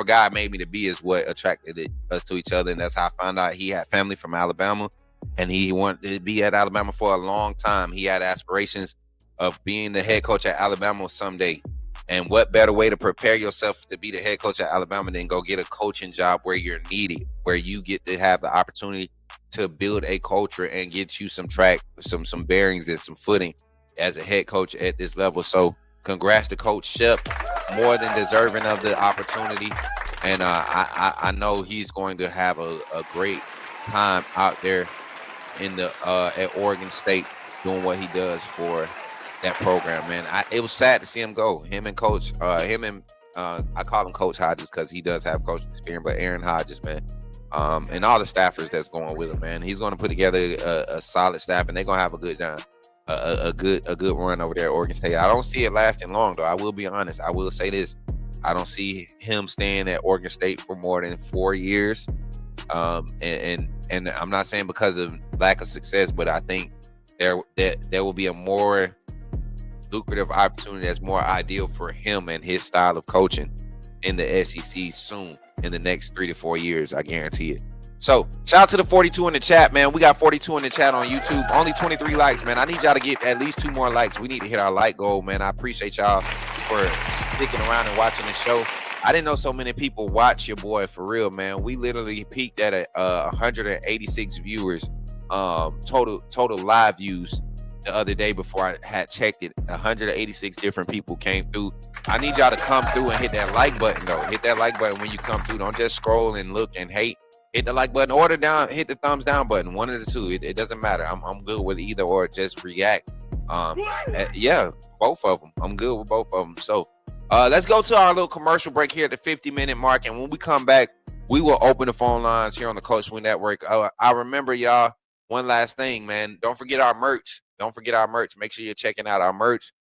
God made me to be is what attracted us to each other. And that's how I found out he had family from Alabama, and he wanted to be at Alabama for a long time. He had aspirations of being the head coach at Alabama someday. And what better way to prepare yourself to be the head coach at Alabama than go get a coaching job where you're needed, where you get to have the opportunity to build a culture and get you some some bearings and some footing as a head coach at this level. So congrats to Coach Shep, more than deserving of the opportunity. And I know he's going to have a great time out there in the at Oregon State doing what he does for that program, man. It was sad to see him go. Him and Coach, I call him Coach Hodges because he does have coaching experience, but Aaron Hodges, man, and all the staffers that's going with him, man. He's going to put together a solid staff, and they're going to have a good time, a good run over there at Oregon State. I don't see it lasting long, though. I will be honest. I will say this. I don't see him staying at Oregon State for more than 4 years. And I'm not saying because of lack of success, but I think there will be a more lucrative opportunity that's more ideal for him and his style of coaching in the SEC soon, in the next 3 to 4 years. I guarantee it. So shout out to the 42 in the chat, man. We got 42 in the chat on YouTube. Only 23 likes, man. I need y'all to get at least 2 more likes. We need to hit our like goal, man. I appreciate y'all for sticking around and watching the show. I didn't know so many people watch your boy, for real, man. We literally peaked at 186 viewers, total live views the other day before I had checked it. 186 different people came through. I need y'all to come through and hit that like button, though. Hit that like button when you come through. Don't just scroll and look and hate. Hit the like button or hit the thumbs down button. One of the two. It doesn't matter. I'm good with either or. Just react. Yeah, both of them. I'm good with both of them. So let's go to our little commercial break here at the 50-minute mark. And when we come back, we will open the phone lines here on the Coach Smook Network. I remember, y'all, one last thing, man. Don't forget our merch. Make sure you're checking out our merch.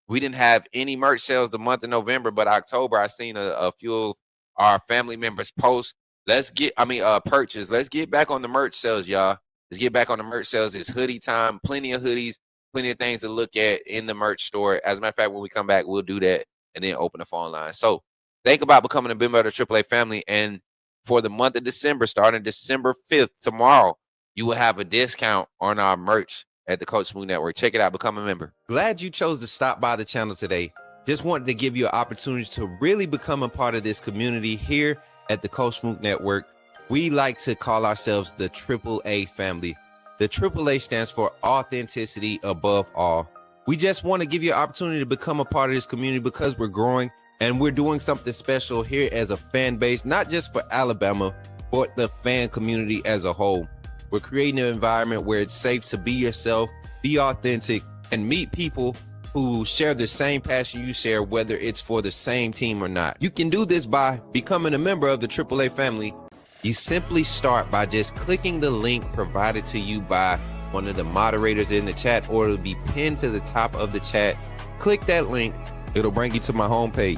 We didn't have any merch sales the month of November, but October, I seen a few of our family members post. Purchase. Let's get back on the merch sales, y'all. Let's get back on the merch sales. It's hoodie time. Plenty of hoodies, plenty of things to look at in the merch store. As a matter of fact, when we come back, we'll do that and then open the phone line. So think about becoming a member of the AAA family. And for the month of December, starting December 5th, tomorrow, you will have a discount on our merch at the Coach Smook Network. Check it out. Become a member. Glad you chose to stop by the channel today. Just wanted to give you an opportunity to really become a part of this community here at the Coach Smook Network. We like to call ourselves the AAA family. The AAA stands for authenticity above all. We just want to give you an opportunity to become a part of this community because we're growing and we're doing something special here as a fan base, not just for Alabama, but the fan community as a whole. We're creating an environment where it's safe to be yourself, be authentic, and meet people who share the same passion you share, whether it's for the same team or not. You can do this by becoming a member of the AAA family. You simply start by just clicking the link provided to you by one of the moderators in the chat, or it'll be pinned to the top of the chat. Click that link. It'll bring you to my homepage.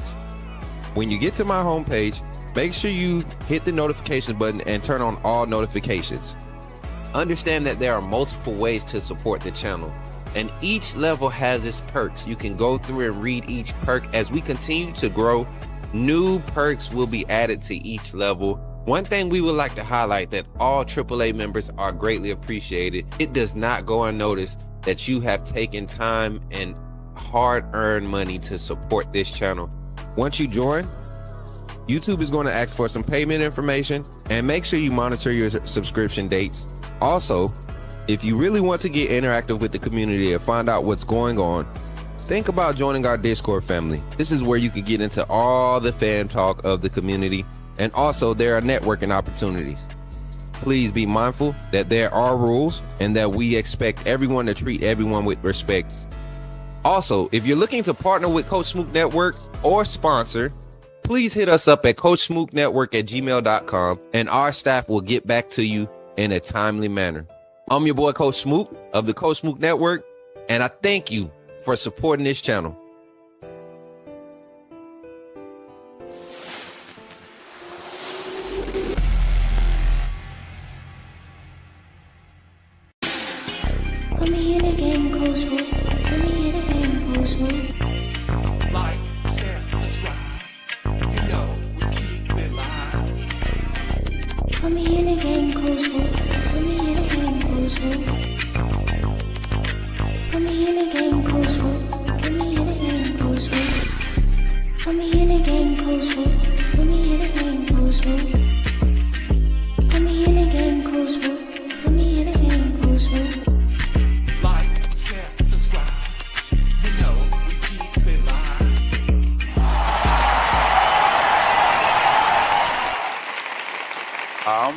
When you get to my homepage, make sure you hit the notification button and turn on all notifications. Understand that there are multiple ways to support the channel, and each level has its perks. You can go through and read each perk. As we continue to grow, new perks will be added to each level. One thing we would like to highlight that all AAA members are greatly appreciated. It does not go unnoticed that you have taken time and hard-earned money to support this channel. Once you join, YouTube is going to ask for some payment information, and make sure you monitor your subscription dates. Also, if you really want to get interactive with the community and find out what's going on, think about joining our Discord family. This is where you can get into all the fan talk of the community, and also there are networking opportunities. Please be mindful that there are rules and that we expect everyone to treat everyone with respect. Also, if you're looking to partner with Coach Smook Network or sponsor, please hit us up at coachsmooknetwork@gmail.com, and our staff will get back to you in a timely manner. I'm your boy, Coach Smook of the Coach Smook Network, and I thank you for supporting this channel. Put me in a game, Coach Smook. Put me in a game, Coach Smook. Like, share, subscribe. You know we keep it live. Put me in a game, Coach Smook. Put me in a game, Coach Smook. Put me in a game, Coach Smook. Put me in a game, Coach Smook.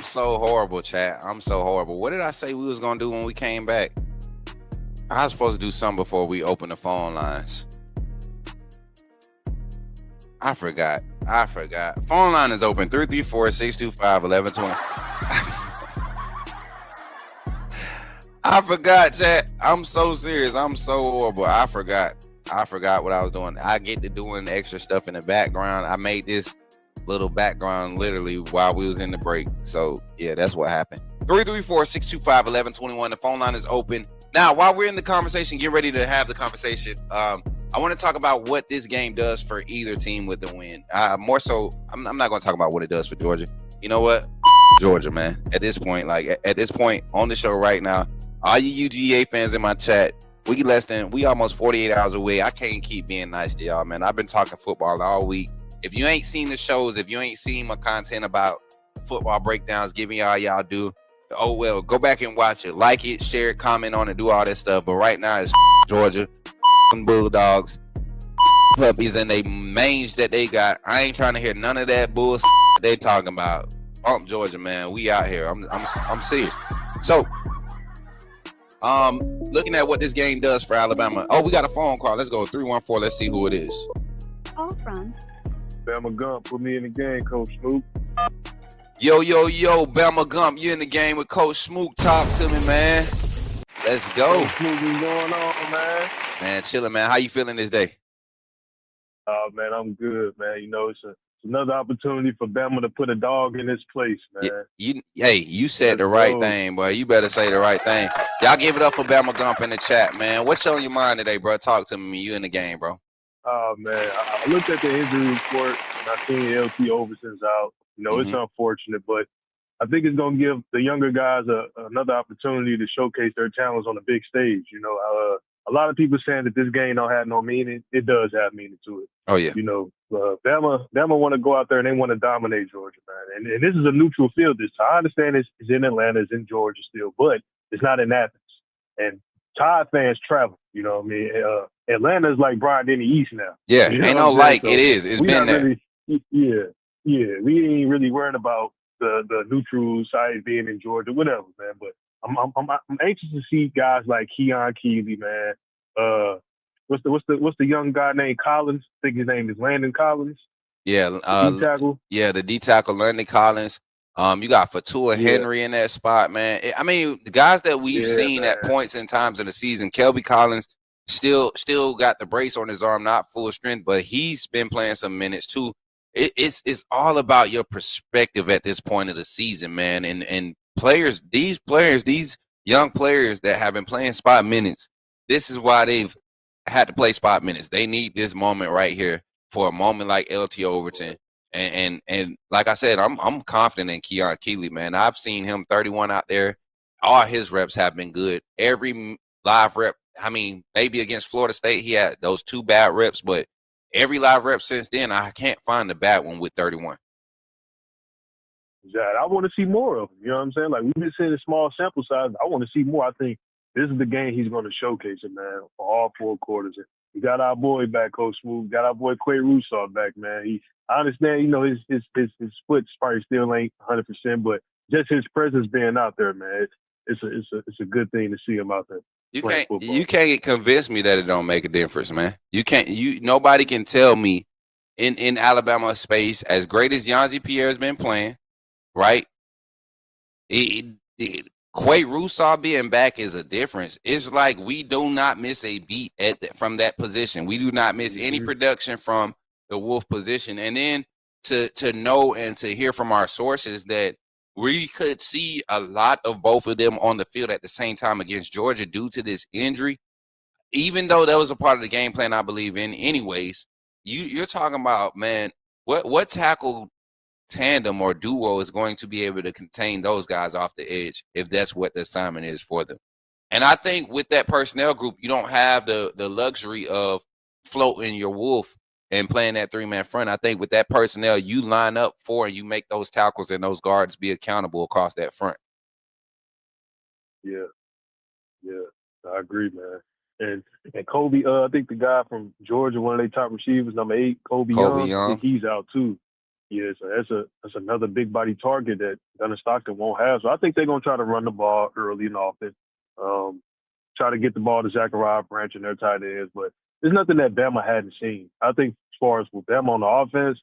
so horrible, chat. I'm so horrible. What did I say we was gonna do when we came back? I was supposed to do something before we open the phone lines. I forgot. Phone line is open 334-625-1120. I forgot, chat. I'm so serious. I'm so horrible. I forgot what I was doing. I get to doing extra stuff in the background. I made this little background literally while we was in the break. So yeah, that's what happened. 334-625-1121. The phone line is open. Now, while we're in the conversation, get ready to have the conversation. I want to talk about what this game does for either team with the win. More so, I'm not going to talk about what it does for Georgia. You know what? Georgia, man. At this point on the show right now, all you UGA fans in my chat, we almost 48 hours away. I can't keep being nice to y'all, man. I've been talking football all week. If you ain't seen the shows, if you ain't seen my content about football breakdowns, giving y'all do, oh well, go back and watch it. Like it, share it, comment on it, do all that stuff. But right now it's Georgia, Bulldogs, puppies, and they mange that they got. I ain't trying to hear none of that bullshit they talking about. Georgia, man, we out here. I'm serious. So, looking at what this game does for Alabama. Oh, we got a phone call. Let's go 314. Let's see who it is. Call from Bama Gump, put me in the game, Coach Smook. Yo, Bama Gump, you in the game with Coach Smook. Talk to me, man. Let's go. Coach Smook, what's going on, man? Man, chilling, man. How you feeling this day? Man, I'm good, man. You know, it's another opportunity for Bama to put a dog in his place, man. You said the right thing, boy. You better say the right thing. Y'all give it up for Bama Gump in the chat, man. What's on your mind today, bro? Talk to me. You in the game, bro. Oh, man. I looked at the injury report, and I seen LT Overton's out. You know, it's unfortunate, but I think it's going to give the younger guys another opportunity to showcase their talents on the big stage. You know, a lot of people saying that this game don't have no meaning. It does have meaning to it. Oh, yeah. You know, Bama want to go out there and they want to dominate Georgia, man. And this is a neutral field this time. I understand it's in Atlanta, it's in Georgia still, but it's not in Athens. And Tide fans travel, you know what I mean? Atlanta is like Bryant Denny East now. Yeah, you know ain't no like. So it is. It's been there. Really, we ain't really worried about the neutral side being in Georgia, whatever, man. But I'm anxious to see guys like Keon Keeley, man. What's the young guy named Collins? I think his name is Landon Collins. Yeah, D tackle. Yeah, the D tackle Landon Collins. You got Fatua Henry in that spot, man. I mean, the guys that we've seen at points and times in the season, Kelby Collins still got the brace on his arm, not full strength, but he's been playing some minutes too. It's all about your perspective at this point of the season, man. And these young players that have been playing spot minutes, this is why they've had to play spot minutes. They need this moment right here for a moment like LT Overton. And like I said, I'm confident in Keon Keeley, man. I've seen him 31 out there. All his reps have been good. Every live rep, I mean, maybe against Florida State, he had those 2 bad reps, but every live rep since then, I can't find the bad one with 31. I want to see more of him. You know what I'm saying? Like, we've been seeing a small sample size. I want to see more. I think this is the game he's going to showcase it, man, for all 4 quarters. We got our boy back, Coach Smook. Got our boy Quay Russaw back, man. I understand, you know, his foot's probably still ain't 100%, but just his presence being out there, man, it's a good thing to see him out there. You can't convince me that it don't make a difference, man. Nobody can tell me in Alabama space, as great as Yanzi Pierre has been playing, right? Quay Russaw being back is a difference. It's like we do not miss a beat from that position. We do not miss any production from the Wolf position. And then to know and to hear from our sources that we could see a lot of both of them on the field at the same time against Georgia due to this injury, even though that was a part of the game plan I believe in anyways, you're talking about, man, what tackle tandem or duo is going to be able to contain those guys off the edge if that's what the assignment is for them. And I think with that personnel group, you don't have the luxury of floating your Wolf and playing that 3-man front. I think with that personnel, you line up for and you make those tackles and those guards be accountable across that front. Yeah, I agree, man. And Kobe, I think the guy from Georgia, one of their top receivers, number 8, Kobe Young, I think he's out too. Yeah, so that's another big body target that Gunnar Stockton won't have. So I think they're gonna try to run the ball early in the offense. Try to get the ball to Zachariah Branch and their tight ends, but there's nothing that Bama hadn't seen. I think as far as with Bama on the offense,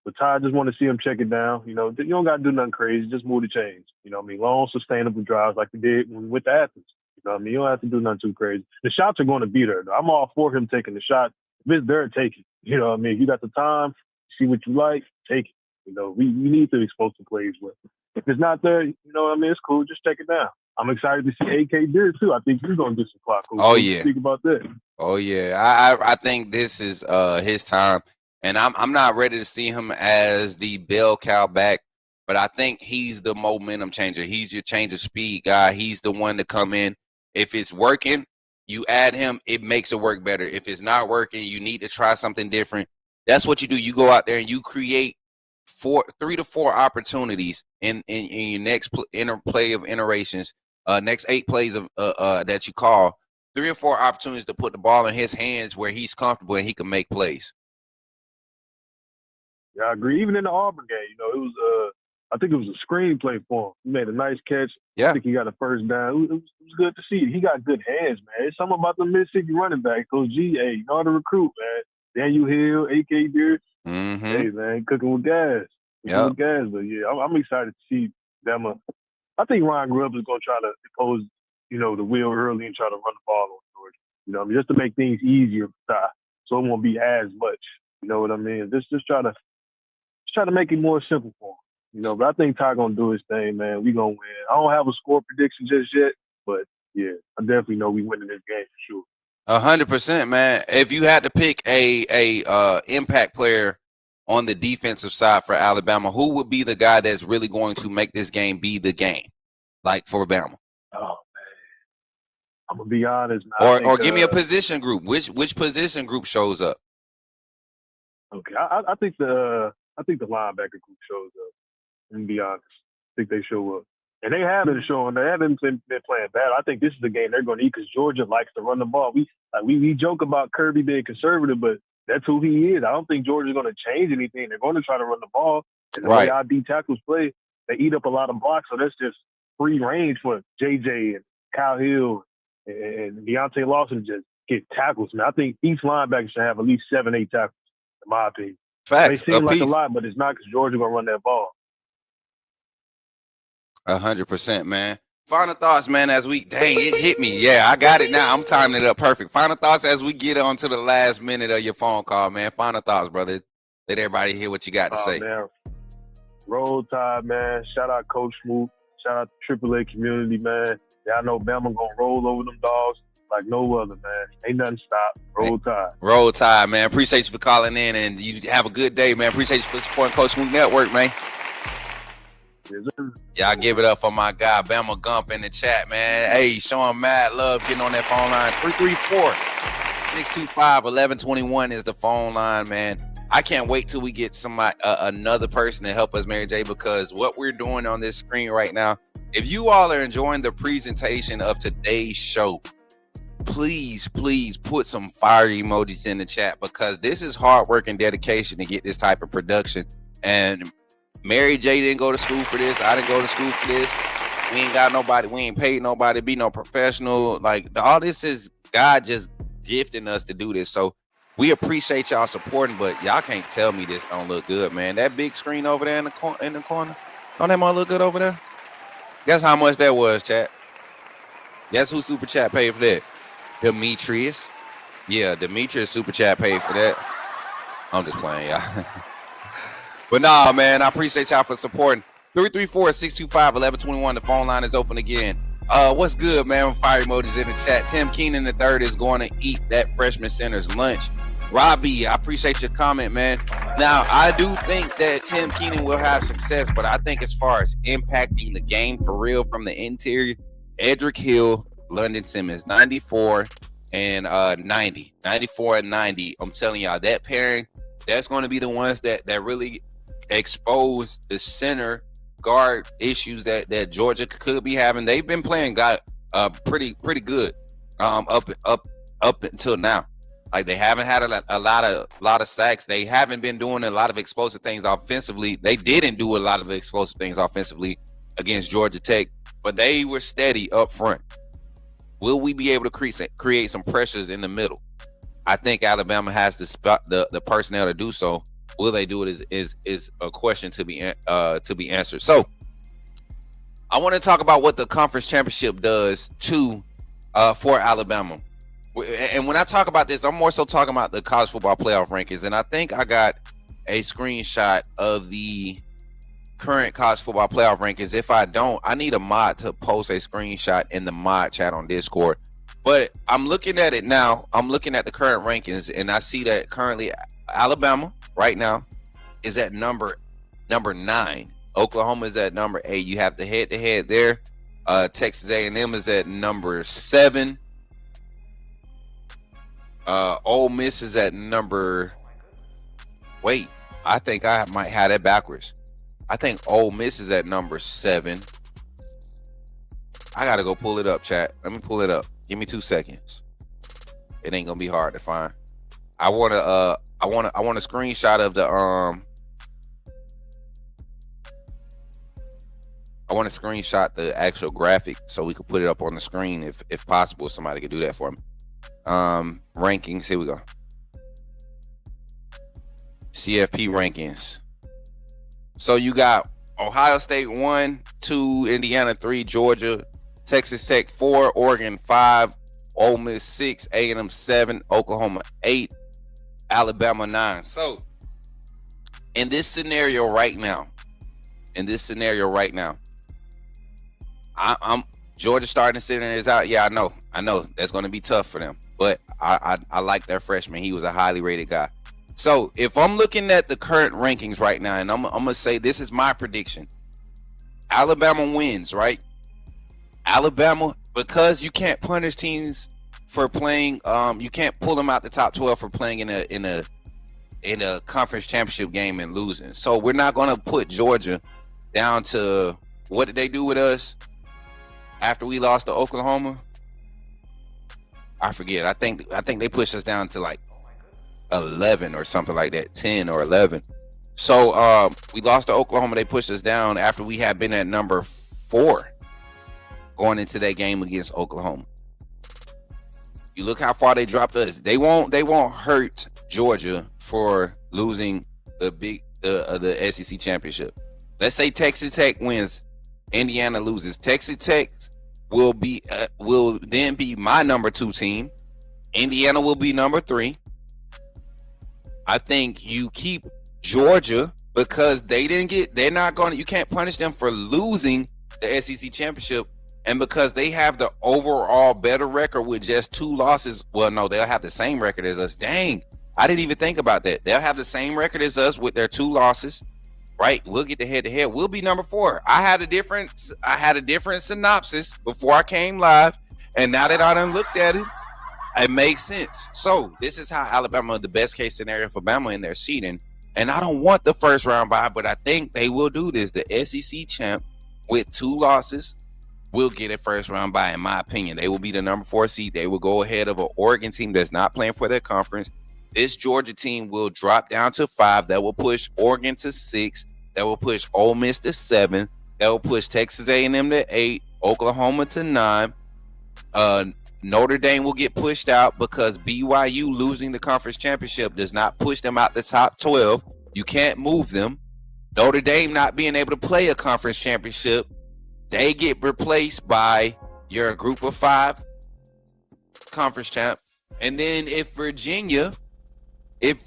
but Ty just want to see him check it down. You don't got to do nothing crazy. Just move the chains. Long, sustainable drives like we did when we went to Athens. You don't have to do nothing too crazy. The shots are going to be there. I'm all for him taking the shot. If it's there, take it. If you got the time, see what you like, take it. We need to expose the plays. But if it's not there, it's cool. Just check it down. I'm excited to see AK Deer, too. I think he's going to get some clock. Oh, yeah. Speak about that. Oh, yeah. I think this is his time. And I'm not ready to see him as the bell cow back, but I think he's the momentum changer. He's your change of speed guy. He's the one to come in. If it's working, you add him, it makes it work better. If it's not working, you need to try something different. That's what you do. You go out there and you create 3 to 4 opportunities in your next play of iterations, next 8 plays of that you call, 3 or 4 opportunities to put the ball in his hands where he's comfortable and he can make plays. Yeah, I agree. Even in the Auburn game, it was I think it was a screenplay for him. He made a nice catch. Yeah. I think he got a first down. It was good to see. He got good hands, man. It's something about the Mississippi running back. Coach G, hey, you know how to recruit, man. Daniel Hill, AK Deer. Mm-hmm. Hey, man, cooking with gas. With gas. But, yeah, I'm excited to see Bama. I think Ryan Grubb is going to try to impose, the wheel early and try to run the ball on Georgia. Just to make things easier so it won't be as much. You know what I mean? Just try to make it more simple for him. But I think Ty gonna do his thing, man. We gonna win. I don't have a score prediction just yet, but yeah, I definitely know we winning this game for sure. 100%, man. If you had to pick a impact player on the defensive side for Alabama, who would be the guy that's really going to make this game be the game, like for Bama? Oh man, I'm gonna be honest. Man. Or give me a position group. Which position group shows up? Okay, I think the linebacker group shows up. Let me be honest. I think they show up. And they have been showing. They haven't been playing bad. I think this is the game they're going to eat because Georgia likes to run the ball. We joke about Kirby being conservative, but that's who he is. I don't think Georgia's going to change anything. They're going to try to run the ball. And the way our D tackles play, they eat up a lot of blocks. So that's just free range for JJ and Kyle Hill and Deontay Lawson to just get tackles. Man, I think each linebacker should have at least 7-8 tackles, in my opinion. Facts. It may seem like a lot, but it's not because Georgia's going to run that ball. 100%, man. Final thoughts, man, as it hit me. Yeah, I got it now. I'm timing it up perfect. Final thoughts as we get on to the last minute of your phone call, man. Final thoughts, brother. Let everybody hear what you got to say. Man. Roll Tide, man. Shout out Coach Smook. Shout out to AAA community, man. Yeah, I know Bama going to roll over them dogs like no other, man. Ain't nothing stop. Roll Tide. Roll Tide, man. Appreciate you for calling in, and you have a good day, man. Appreciate you for supporting Coach Smook Network, man. Y'all give it up for my guy, Bama Gump in the chat, man. Hey, showing mad love getting on that phone line. 334-625-1121 is the phone line, man. I can't wait till we get somebody, another person to help us, Mary J, because what we're doing on this screen right now, if you all are enjoying the presentation of today's show, please put some fire emojis in the chat, because this is hard work and dedication to get this type of production. And Mary J didn't go to school for this. I didn't go to school for this. We ain't got nobody. We ain't paid nobody to be no professional. Like, all this is God just gifting us to do this. So we appreciate y'all supporting, but y'all can't tell me this don't look good, man. That big screen over there in the corner, don't that one look good over there? Guess how much that was, chat? Guess who Super Chat paid for that? Demetrius. Yeah, Demetrius Super Chat paid for that. I'm just playing, y'all. But nah, man, I appreciate y'all for supporting. 334-625-1121. The phone line is open again. What's good, man? Fire emojis in the chat. Tim Keenan III is going to eat that freshman center's lunch. Robbie, I appreciate your comment, man. Now, I do think that Tim Keenan will have success, but I think as far as impacting the game for real from the interior, Edric Hill, London Simmons, 94 and 90. 94 and 90. I'm telling y'all, that pairing, that's going to be the ones that really expose the center guard issues that Georgia could be having. They've been playing pretty good up until now. Like they haven't had a lot of sacks. They haven't been doing a lot of explosive things offensively. They didn't do a lot of explosive things offensively against Georgia Tech, but they were steady up front. Will we be able to create some pressures in the middle? I think Alabama has the personnel to do so. Will they do it is a question to be answered. So I want to talk about what the conference championship does for Alabama. And when I talk about this, I'm more so talking about the college football playoff rankings. And I think I got a screenshot of the current college football playoff rankings. If I don't, I need a mod to post a screenshot in the mod chat on Discord. But I'm looking at it now. I'm looking at the current rankings, and I see that currently Alabama right now is at number 9. Oklahoma is at number 8. You have the head-to-head there. Texas A&M is at number 7. Ole Miss is at number. Wait, I think I might have that backwards. I think Ole Miss is at number 7. I gotta go pull it up, chat. Let me pull it up. Give me 2 seconds. It ain't gonna be hard to find. I want a screenshot of the I want to screenshot the actual graphic so we could put it up on the screen if possible. Somebody could do that for me. Rankings. Here we go. CFP rankings. So you got Ohio State 1, 2, Indiana 3, Georgia, Texas Tech 4, Oregon 5, Ole Miss 6, A&M 7, Oklahoma 8, Alabama 9. So in this scenario right now, I'm Georgia starting center is out. Yeah, I know that's going to be tough for them, but I like their freshman. He was a highly rated guy. So if I'm looking at the current rankings right now, and I'm gonna say this is my prediction, Alabama wins, right? Alabama, because you can't punish teams for playing. You can't pull them out the top 12 for playing in a conference championship game and losing. So we're not gonna put Georgia down to what did they do with us after we lost to Oklahoma? I forget. I think they pushed us down to like 11 or something like that, 10 or 11. So we lost to Oklahoma. They pushed us down after we had been at number 4 going into that game against Oklahoma. You look how far they dropped us. They won't hurt Georgia for losing the SEC championship. Let's say Texas Tech wins, Indiana loses. Texas Tech will then be my number 2 team. Indiana will be number 3. I think you keep Georgia because you can't punish them for losing the SEC championship, and because they have the overall better record with just 2 losses. Well, no, they'll have the same record as us. Dang, I didn't even think about that. They'll have the same record as us with their 2 losses, right? We'll get the head-to-head. We'll be number 4. I had a different synopsis before I came live, and now that I done looked at it, it makes sense. So this is how Alabama, the best case scenario for Bama in their seeding. And I don't want the first round bye, but I think they will do this. The SEC champ with 2 losses will get a first round bye, in my opinion. They will be the number 4 seed. They will go ahead of an Oregon team that's not playing for their conference. This Georgia team will drop down to 5. That will push Oregon to 6. That will push Ole Miss to 7. That will push Texas A&M to 8. Oklahoma to 9. Notre Dame will get pushed out because BYU losing the conference championship does not push them out the top 12. You can't move them. Notre Dame not being able to play a conference championship, they get replaced by your group of 5 conference champ. And then if Virginia is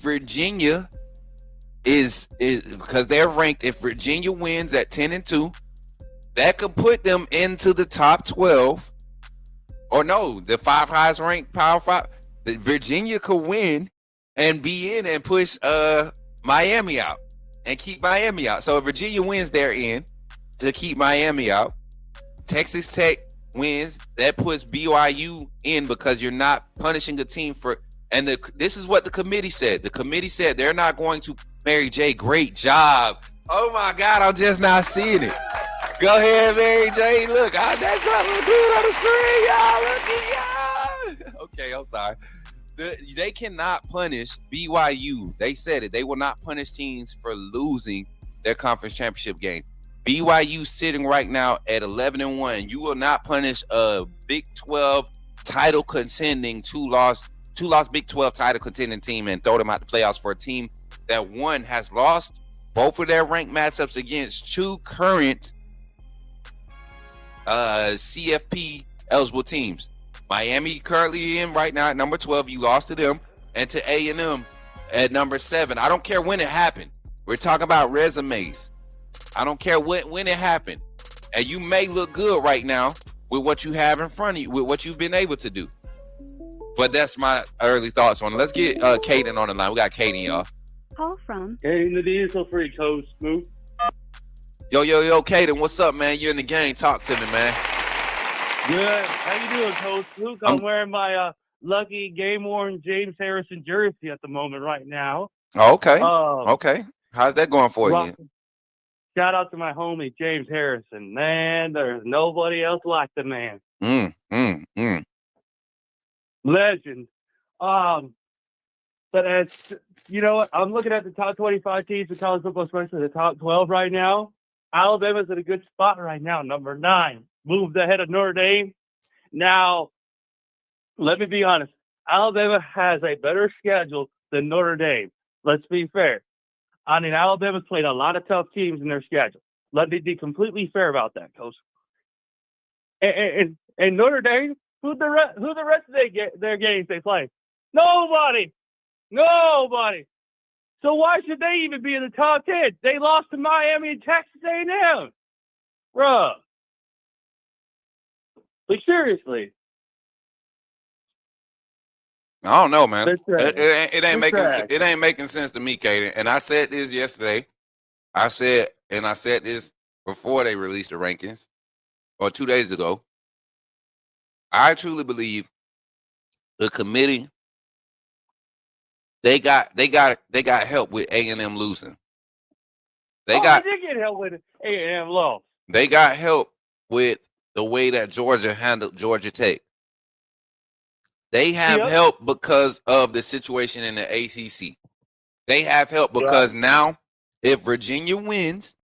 because they're ranked, if Virginia wins at 10-2, that could put them into the top 12. Or no, the 5 highest ranked Power 5. Virginia could win and be in and push Miami out and keep Miami out. So if Virginia wins, they're in to keep Miami out. Texas Tech wins, that puts BYU in because you're not punishing a team for. And this is what the committee said. The committee said they're not going to. Mary J, great job. Oh my God, I'm just not seeing it. Go ahead, Mary J. Look, that's not look good on the screen, y'all. Look at y'all. Okay, I'm sorry. they cannot punish BYU. They said it. They will not punish teams for losing their conference championship game. BYU sitting right now at 11-1. You will not punish a Big 12 title contending two-loss Big 12 title contending team and throw them out the playoffs for a team that one has lost both of their ranked matchups against two current CFP eligible teams. Miami currently in right now at number 12. You lost to them, and to A&M at number 7. I don't care when it happened. We're talking about resumes. I don't care when it happened. And you may look good right now with what you have in front of you, with what you've been able to do. But that's my early thoughts on it. Let's get Caden on the line. We got Caden, y'all. Call from. Hey, the diesel free Coach Smook. Yo, Caden, what's up, man? You're in the game. Talk to me, man. Good. How you doing, Coach Smook? I'm wearing my lucky game-worn James Harrison jersey at the moment right now. Oh, okay. Okay. How's that going for you? Shout out to my homie, James Harrison. Man, there's nobody else like the man. Legend. But as you know what, I'm looking at the top 25 teams in college football, especially the top 12 right now. Alabama's in a good spot right now, number 9. Moved ahead of Notre Dame. Now, let me be honest. Alabama has a better schedule than Notre Dame. Let's be fair. I mean, Alabama's played a lot of tough teams in their schedule. Let me be completely fair about that, Coach. And Notre Dame, who the rest of their games they play? Nobody. So why should they even be in the top 10? They lost to Miami and Texas A&M. Bruh. Like, seriously. I don't know, man. It ain't making sense to me, Kaden. And I said this yesterday. I said this before they released the rankings, or 2 days ago. I truly believe the committee they got help with A&M losing. They did get help with A&M loss. They got help with the way that Georgia handled Georgia Tech. They have help because of the situation in the ACC. They have help because now, if Virginia wins,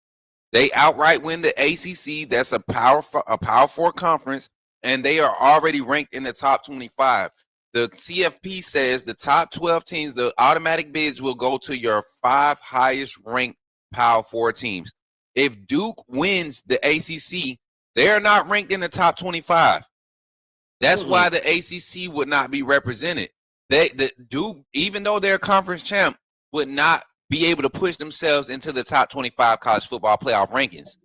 they outright win the ACC. That's a Power 4 conference, and they are already ranked in the top 25. The CFP says the top 12 teams, the automatic bids will go to your 5 highest ranked Power 4 teams. If Duke wins the ACC, they're not ranked in the top 25. That's why the ACC would not be represented. Duke, even though they're a conference champ, would not be able to push themselves into the top 25 college football playoff rankings.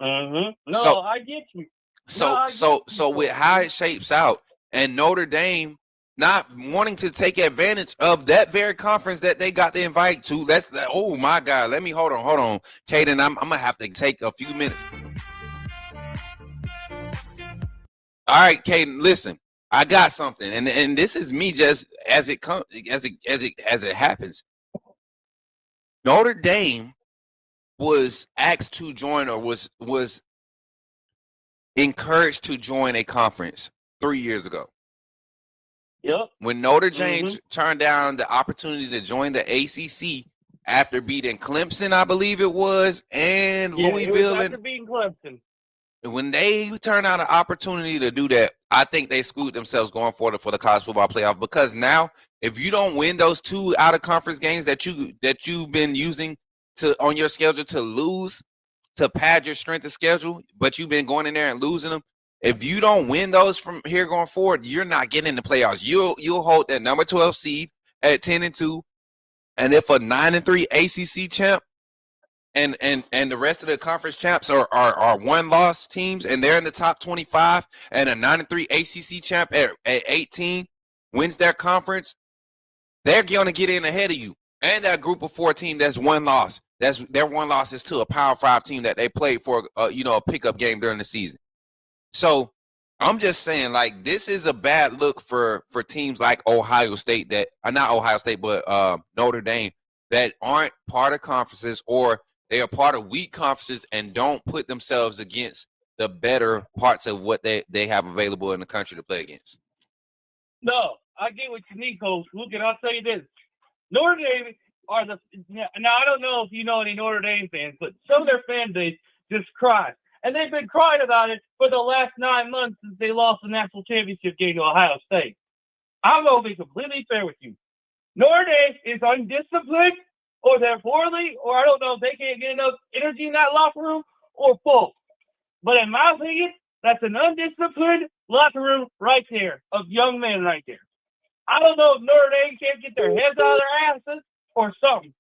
No, I get you. So with how it shapes out, and Notre Dame not wanting to take advantage of that very conference that they got the invite to. Oh my God. Let me hold on. Caden, I'm gonna have to take a few minutes. All right, Caden, listen. I got something, and this is me just as it comes, as it happens. Notre Dame was asked to join, or was encouraged to join a conference 3 years ago. Yep. When Notre Dame turned down the opportunity to join the ACC after beating Clemson, I believe it was, and Louisville. After beating Clemson. When they turned out an opportunity to do that, I think they screwed themselves going forward for the college football playoff, because now if you don't win those 2 out of conference games that you've been using on your schedule to lose, to pad your strength of schedule, but you've been going in there and losing them. If you don't win those from here going forward, you're not getting in the playoffs. You'll hold that number 12 seed at 10-2, and if a 9-3 ACC champ and the rest of the conference champs are 1-loss teams, and they're in the top 25, and a 9-3 ACC champ at 18 wins their conference, they're going to get in ahead of you. And that group of 14 that's 1 loss. Their 1 loss is to a Power 5 team that they played for a pickup game during the season. So I'm just saying, like, this is a bad look for teams like Ohio State not Ohio State, but Notre Dame, that aren't part of conferences, or they are part of weak conferences and don't put themselves against the better parts of what they have available in the country to play against. No, I get what you need, Coach. Look, and I'll tell you this. Notre Dame are the – now, I don't know if you know any Notre Dame fans, but some of their fan base just cries. And they've been crying about it for the last 9 months since they lost the national championship game to Ohio State. I'm going to be completely fair with you. Notre Dame is undisciplined, or they're poorly, or I don't know if they can't get enough energy in that locker room, or both. But in my opinion, that's an undisciplined locker room right there of young men right there. I don't know if Notre Dame can't get their heads out of their asses or something.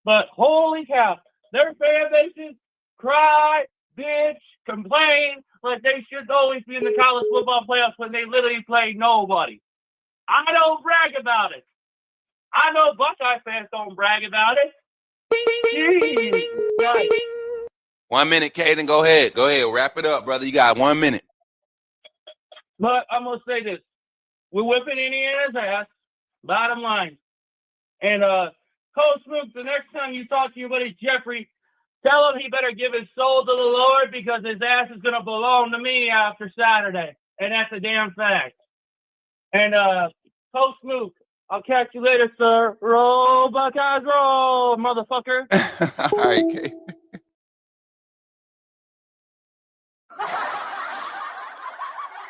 But holy cow, their fan bases cry, bitch, complain like they should always be in the college football playoffs when they literally play nobody. I don't brag about it. I know Buckeye fans don't brag about it. Jeez, right. 1 minute, Caden. Go ahead. Go ahead. Wrap it up, brother. You got 1 minute. But I'm going to say this. We're whipping Indiana's ass, bottom line. And Coach Smook, the next time you talk to your buddy Jeffrey, tell him he better give his soul to the Lord because his ass is going to belong to me after Saturday. And that's a damn fact. And Coach Smook, I'll catch you later, sir. Roll, Buckeyes, roll, motherfucker. All right, Caden.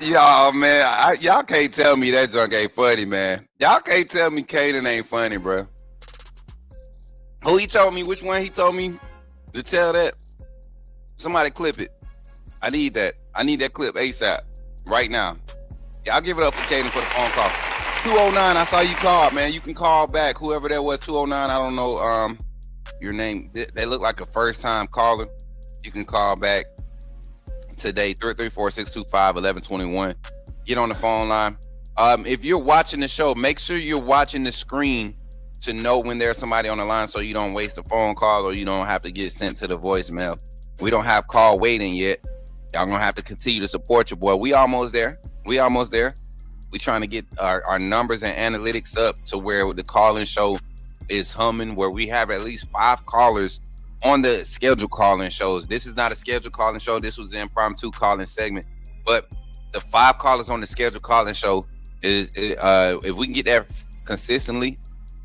Y'all, man, y'all can't tell me that junk ain't funny, man. Y'all can't tell me Caden ain't funny, bro. Who he told me? Which one he told me to tell that? Somebody clip it. I need that. I need that clip ASAP, right now. Y'all give it up for Caden for the phone call. 209, I saw you called, man. You can call back, whoever that was, 209. I don't know your name. They look like a first-time caller. You can call back today, 334-625-1121. Get on the phone line. If you're watching the show, make sure you're watching the screen to know when there's somebody on the line so you don't waste a phone call or you don't have to get sent to the voicemail. We don't have call waiting yet. Y'all gonna have to continue to support your boy. We almost there. We trying to get our numbers and analytics up to where the call-in show is humming, where we have at least 5 callers on the scheduled call-in shows. This is not a scheduled call-in show. This was the impromptu call-in segment. But the 5 callers on the scheduled call-in show is if we can get that consistently,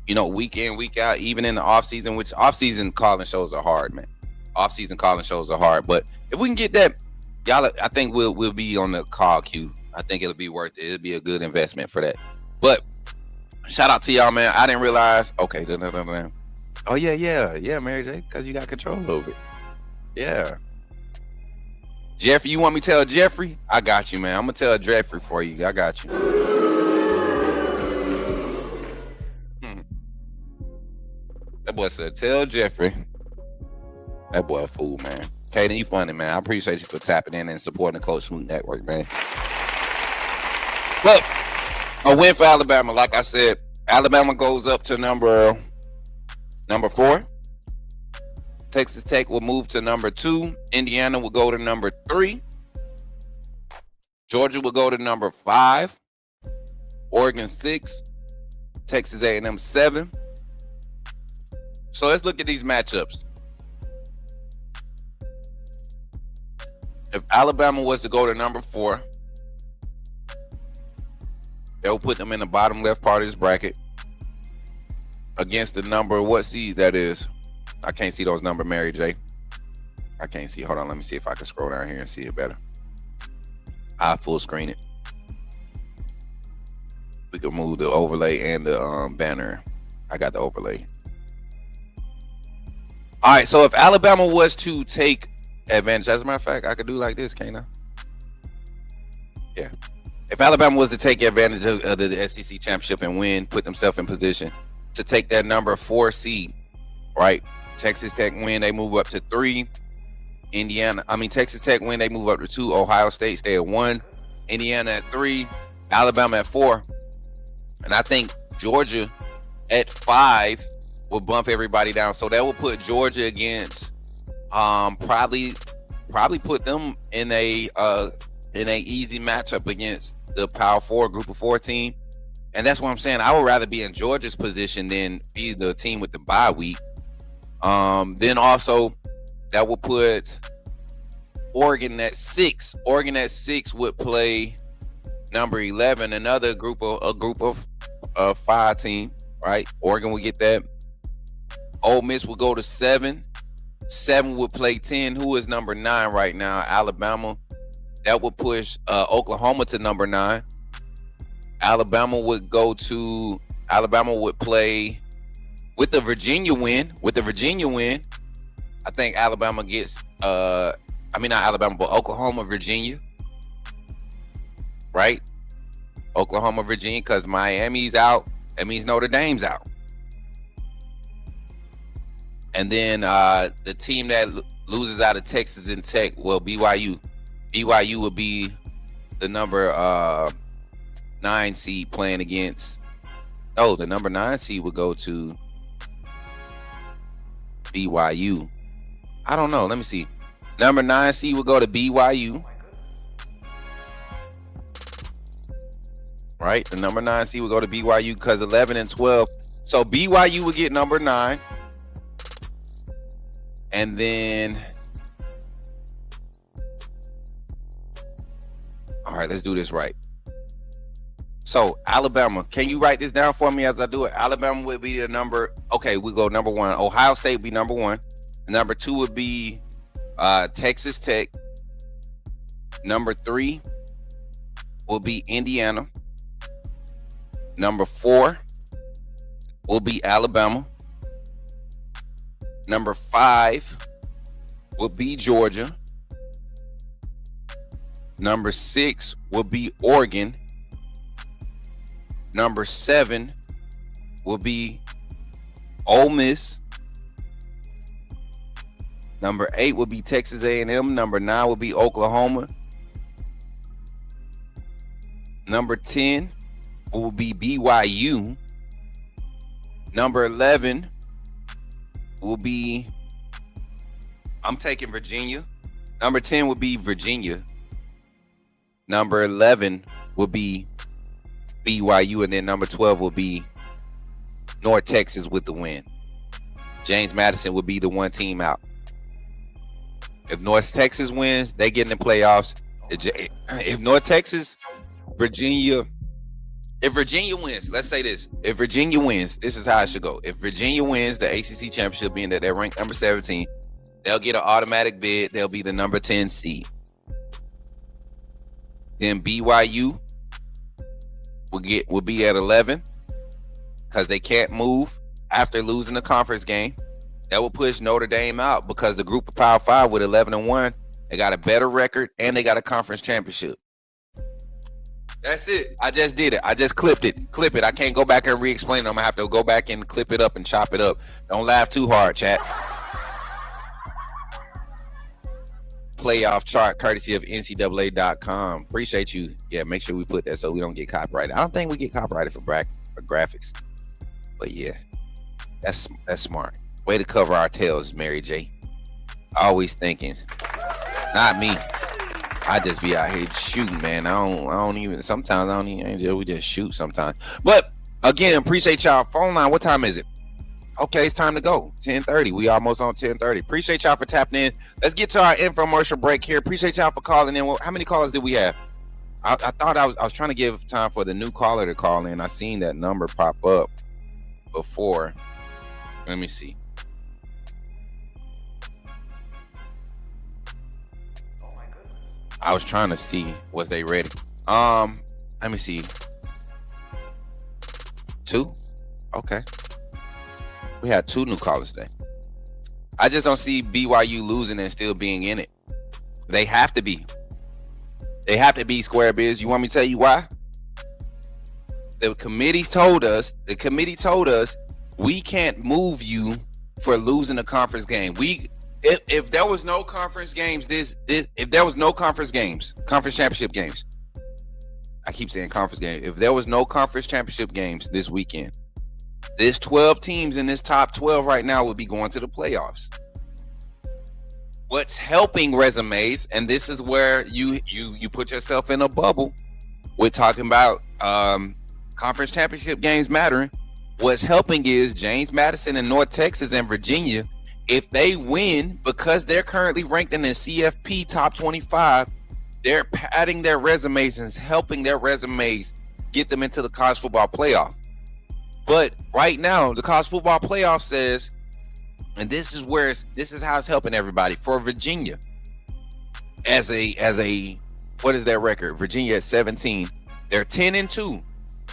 you know, week in, week out, even in the off-season, which off-season call-in shows are hard, man. Off-season call-in shows are hard. But if we can get that, y'all, I think we'll be on the call queue. I think it'll be worth it. It'll be a good investment for that. But shout out to y'all, man. I didn't realize. Okay. Oh, yeah, Mary J, because you got control over it. Yeah. Jeffrey, you want me to tell Jeffrey? I got you, man. I'm going to tell Jeffrey for you. I got you. That boy said, tell Jeffrey. That boy a fool, man. Caden, you funny, man. I appreciate you for tapping in and supporting the Coach Smook Network, man. Look, a win for Alabama. Like I said, Alabama goes up to number 4. Texas Tech will move to number 2. Indiana will go to number 3. Georgia will go to number 5. Oregon 6. Texas A&M 7. So let's look at these matchups. If Alabama was to go to number 4, they'll put them in the bottom left part of this bracket against the number, what seed that is. I can't see those numbers, Mary J. I can't see. Hold on, let me see if I can scroll down here and see it better. I'll full screen it. We can move the overlay and the banner. I got the overlay. All right, so if Alabama was to take advantage, as a matter of fact, I could do like this, can't I? Yeah. If Alabama was to take advantage of the SEC championship and win, put themselves in position to take that number 4 seed, right? Texas Tech win, they move up to 3. Texas Tech win, they move up to 2. Ohio State stay at 1. Indiana at 3. Alabama at 4. And I think Georgia at 5 will bump everybody down. So that will put Georgia against probably put them in a easy matchup against the Power 4 Group of 4 team. And that's what I'm saying. I would rather be in Georgia's position than be the team with the bye week. Then also that will put Oregon at 6. Oregon at 6 would play Number 11, another group of 5 team, right? Oregon would get that. Ole Miss would go to 7. 7 would play 10. Who is number 9 right now? Alabama. That would push Oklahoma to number 9. Alabama would play with the Virginia win. I think Alabama gets not Alabama, but Oklahoma, Virginia. Right? Oklahoma, Virginia, because Miami's out. That means Notre Dame's out. And then the team that loses out of Texas and Tech, well, BYU. BYU would be the number 9 seed playing against. No, the number 9 seed would go to BYU. I don't know. Let me see. Number 9 seed would go to BYU. Right? The number 9 seed would go to BYU because 11 and 12. So BYU would get number 9. And then, all right, let's do this right. So Alabama, can you write this down for me as I do it? Alabama would be the number. Okay, we go number 1. Ohio State would be number 1. Number 2 would be Texas Tech. Number 3 will be Indiana. Number 4 will be Alabama. Number 5 will be Georgia. Number 6 will be Oregon. Number 7 will be Ole Miss. Number 8 will be Texas A&M. Number 9 will be Oklahoma. Number 10 will be BYU. Number 11 will be, I'm taking Virginia. Number 10 will be Virginia. Number 11 will be BYU. And then number 12 will be North Texas with the win. James Madison would be the one team out. If North Texas wins, they get in the playoffs. If North Texas, Virginia, if Virginia wins, let's say this. If Virginia wins, this is how it should go. If Virginia wins the ACC championship, being that they're ranked number 17, they'll get an automatic bid. They'll be the number 10 seed. Then BYU will be at 11 because they can't move after losing the conference game. That will push Notre Dame out because the group of Power 5 with 11-1, they got a better record and they got a conference championship. That's it. I just did it. I just clipped it. Clip it. I can't go back and re-explain it. I'm going to have to go back and clip it up and chop it up. Don't laugh too hard, chat. Playoff chart courtesy of NCAA.com. Appreciate you. Yeah, make sure we put that so we don't get copyrighted. I don't think we get copyrighted for graphics. But yeah, that's smart. Way to cover our tails, Mary J. Always thinking. Not me. I just be out here shooting, man. I don't even, sometimes I don't even, we just shoot sometimes. But again, appreciate y'all. Phone line, what time is it? Okay, it's time to go. 10:30. We almost on 10:30. Appreciate y'all for tapping in. Let's get to our infomercial break here. Appreciate y'all for calling in. Well, how many callers did we have? I thought I was trying to give time for the new caller to call in. I seen that number pop up before. Let me see. I was trying to see, was they ready? Let me see. 2? Okay. We had 2 new callers today. I just don't see BYU losing and still being in it. They have to be. They have to be, Square Biz. You want me to tell you why? The committee told us we can't move you for losing a conference game. If there was no conference games, if there was no conference championship games. I keep saying conference game. If there was no conference championship games this weekend, this 12 teams in this top 12 right now would be going to the playoffs. What's helping resumes, and this is where you put yourself in a bubble with talking about conference championship games mattering. What's helping is James Madison and North Texas and Virginia. If they win, because they're currently ranked in the CFP top 25, they're padding their resumes and helping their resumes get them into the college football playoff. But right now, the college football playoff says, and this is how it's helping everybody. For Virginia, as a what is their record? Virginia at 17. They're 10-2.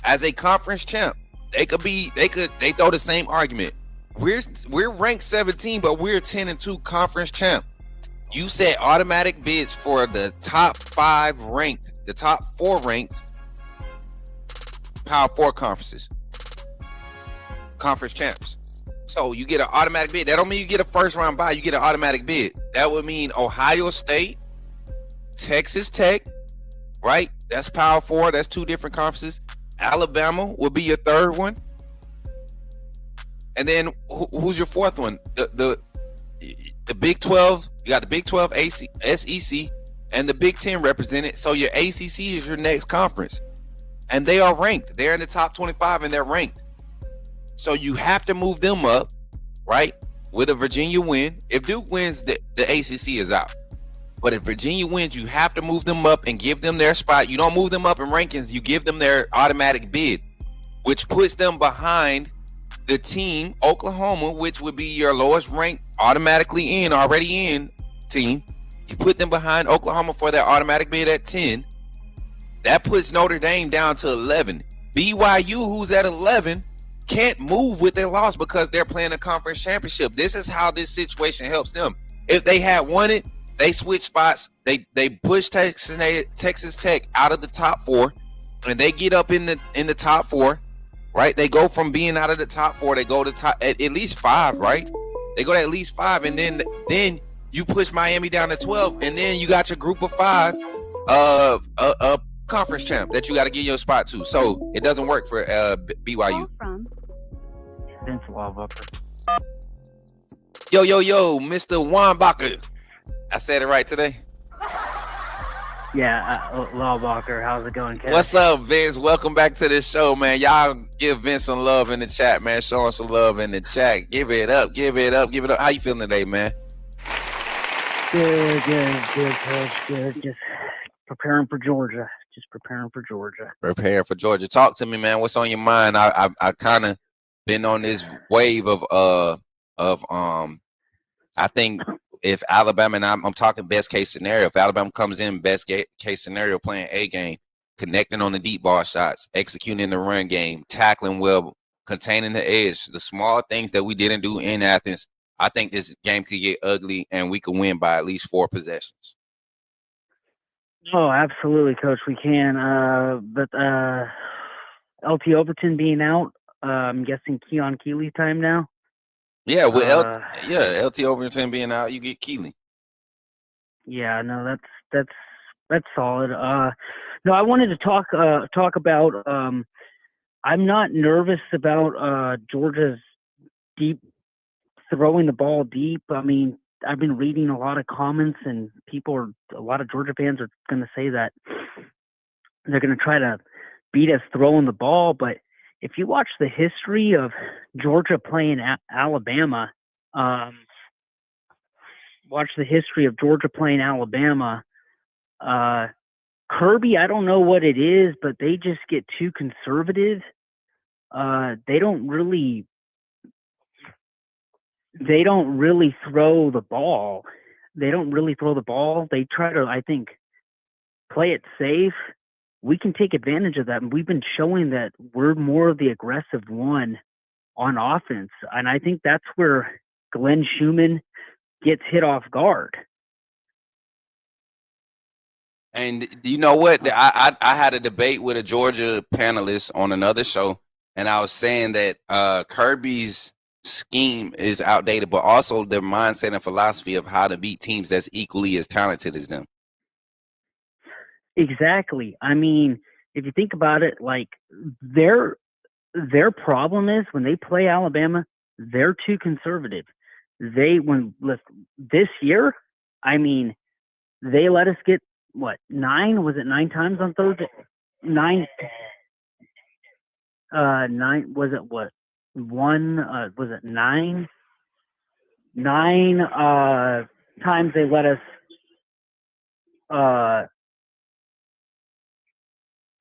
As a conference champ, they throw the same argument. We're ranked 17, but we're 10-2 conference champ. You said automatic bids for the top 4 ranked Power 4 conferences. Conference champs. So you get an automatic bid. That don't mean you get a first round bye. You get an automatic bid. That would mean Ohio State, Texas Tech, right? That's Power 4. That's 2 different conferences. Alabama will be your third one. And then who's your fourth one? The Big 12. You got the Big 12 SEC and the Big 10 represented. So your ACC is your next conference. And they are ranked. They're in the top 25 and they're ranked. So you have to move them up, right? With a Virginia win. If Duke wins, the ACC is out. But if Virginia wins, you have to move them up and give them their spot. You don't move them up in rankings. You give them their automatic bid, which puts them behind the team, Oklahoma, which would be your lowest ranked, already in team. You put them behind Oklahoma for their automatic bid at 10. That puts Notre Dame down to 11. BYU, who's at 11, can't move with their loss because they're playing a conference championship. This is how this situation helps them. If they had won it, they switch spots. They push Texas Tech out of the top 4, and they get up in the top 4, right? They go from being out of the top 4, they go to top at least 5, right? They go to at least 5, and then you push Miami down to 12, and then you got your group of 5 a conference champ that you got to get your spot to. So it doesn't work for BYU. Vince Lawbucker. Yo, Mr. Weinbacher. I said it right today. Yeah, Lawbucker. How's it going, Kevin? What's up, Vince? Welcome back to the show, man. Y'all give Vince some love in the chat, man. Show us some love in the chat. Give it up. How you feeling today, man? Good, Coach. Good. Just preparing for Georgia. Preparing for Georgia. Talk to me, man. What's on your mind? I kind of been on this wave of I think if Alabama, and I'm talking best case scenario, if Alabama comes in best case scenario, playing A game, connecting on the deep ball shots, executing the run game, tackling well, containing the edge, the small things that we didn't do in Athens, I think this game could get ugly and we could win by at least 4 possessions. Oh, absolutely, Coach. We can. But LT Overton being out, I'm guessing Keon Keeley's time now. Yeah, with LT Overton being out, you get Keeley. Yeah, no, that's solid. No, I wanted to talk about. I'm not nervous about Georgia's deep throwing the ball deep. I mean, I've been reading a lot of comments, and a lot of Georgia fans are going to say that they're going to try to beat us throwing the ball. But if you watch the history of Georgia playing Alabama, Kirby, I don't know what it is, but they just get too conservative. They don't really throw the ball. They try to, I think, play it safe. We can take advantage of that, and we've been showing that we're more of the aggressive one on offense. And I think that's where Glenn Schumann gets hit off guard. And you know what? I had a debate with a Georgia panelist on another show, and I was saying that Kirby's scheme is outdated, but also their mindset and philosophy of how to beat teams that's equally as talented as them. Exactly. I mean, if you think about it, like their problem is when they play Alabama, they're too conservative. This year, I mean, they let us get what, 9? Was it 9 times on Thursday? 9. 9. Was it what? 1? Was it 9? 9 times they let us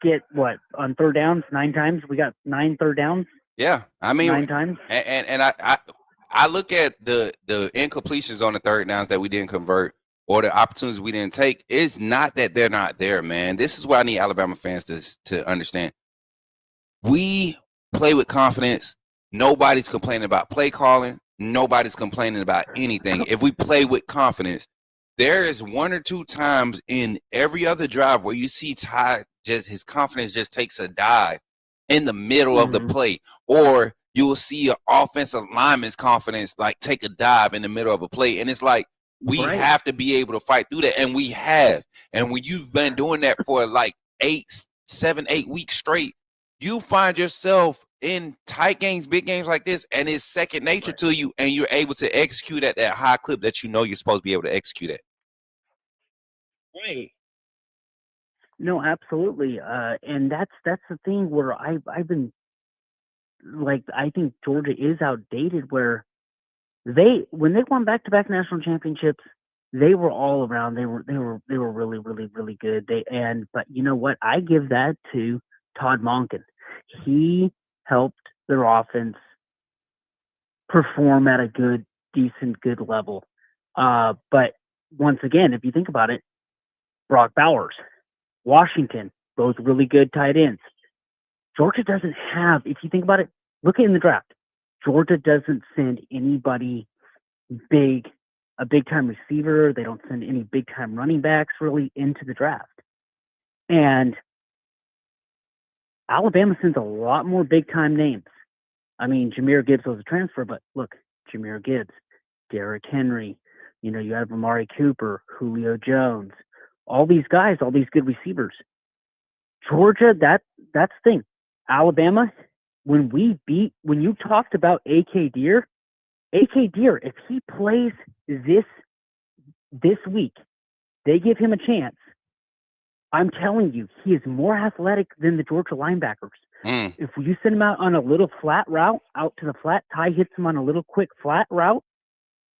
get what on third downs 9 times. We got 9 third downs. Yeah, I mean, 9 times. and I look at the incompletions on the third downs that we didn't convert or the opportunities we didn't take. It's not that they're not there, man. This is what I need Alabama fans to understand. We play with confidence. Nobody's complaining about play calling. Nobody's complaining about anything. If we play with confidence, there is 1 or 2 times in every other drive where you see Ty just his confidence just takes a dive in the middle of the play, or you will see an offensive lineman's confidence like take a dive in the middle of a play, and it's like we have to be able to fight through that, and we have. And when you've been doing that for like 7, 8 weeks straight, you find yourself in tight games, big games like this, and it's second nature to you, and you're able to execute at that high clip that you know you're supposed to be able to execute at. Right. No, absolutely. And that's the thing where I've been like, I think Georgia is outdated where when they won back-to-back national championships, they were all around. They were really, really, really good. But you know what? I give that to Todd Monken. He helped their offense perform at a good level. But once again, if you think about it, Brock Bowers, Washington, both really good tight ends. Georgia doesn't have, if you think about it, look at in the draft. Georgia doesn't send anybody a big time receiver. They don't send any big time running backs really into the draft. And Alabama sends a lot more big time names. I mean, Jahmyr Gibbs was a transfer, but look, Jahmyr Gibbs, Derrick Henry, you have Amari Cooper, Julio Jones, all these guys, all these good receivers. Georgia, that's the thing. Alabama, when you talked about AK Deer, if he plays this week, they give him a chance. I'm telling you, he is more athletic than the Georgia linebackers. If you send him out on a little flat route, out to the flat, Ty hits him on a little quick flat route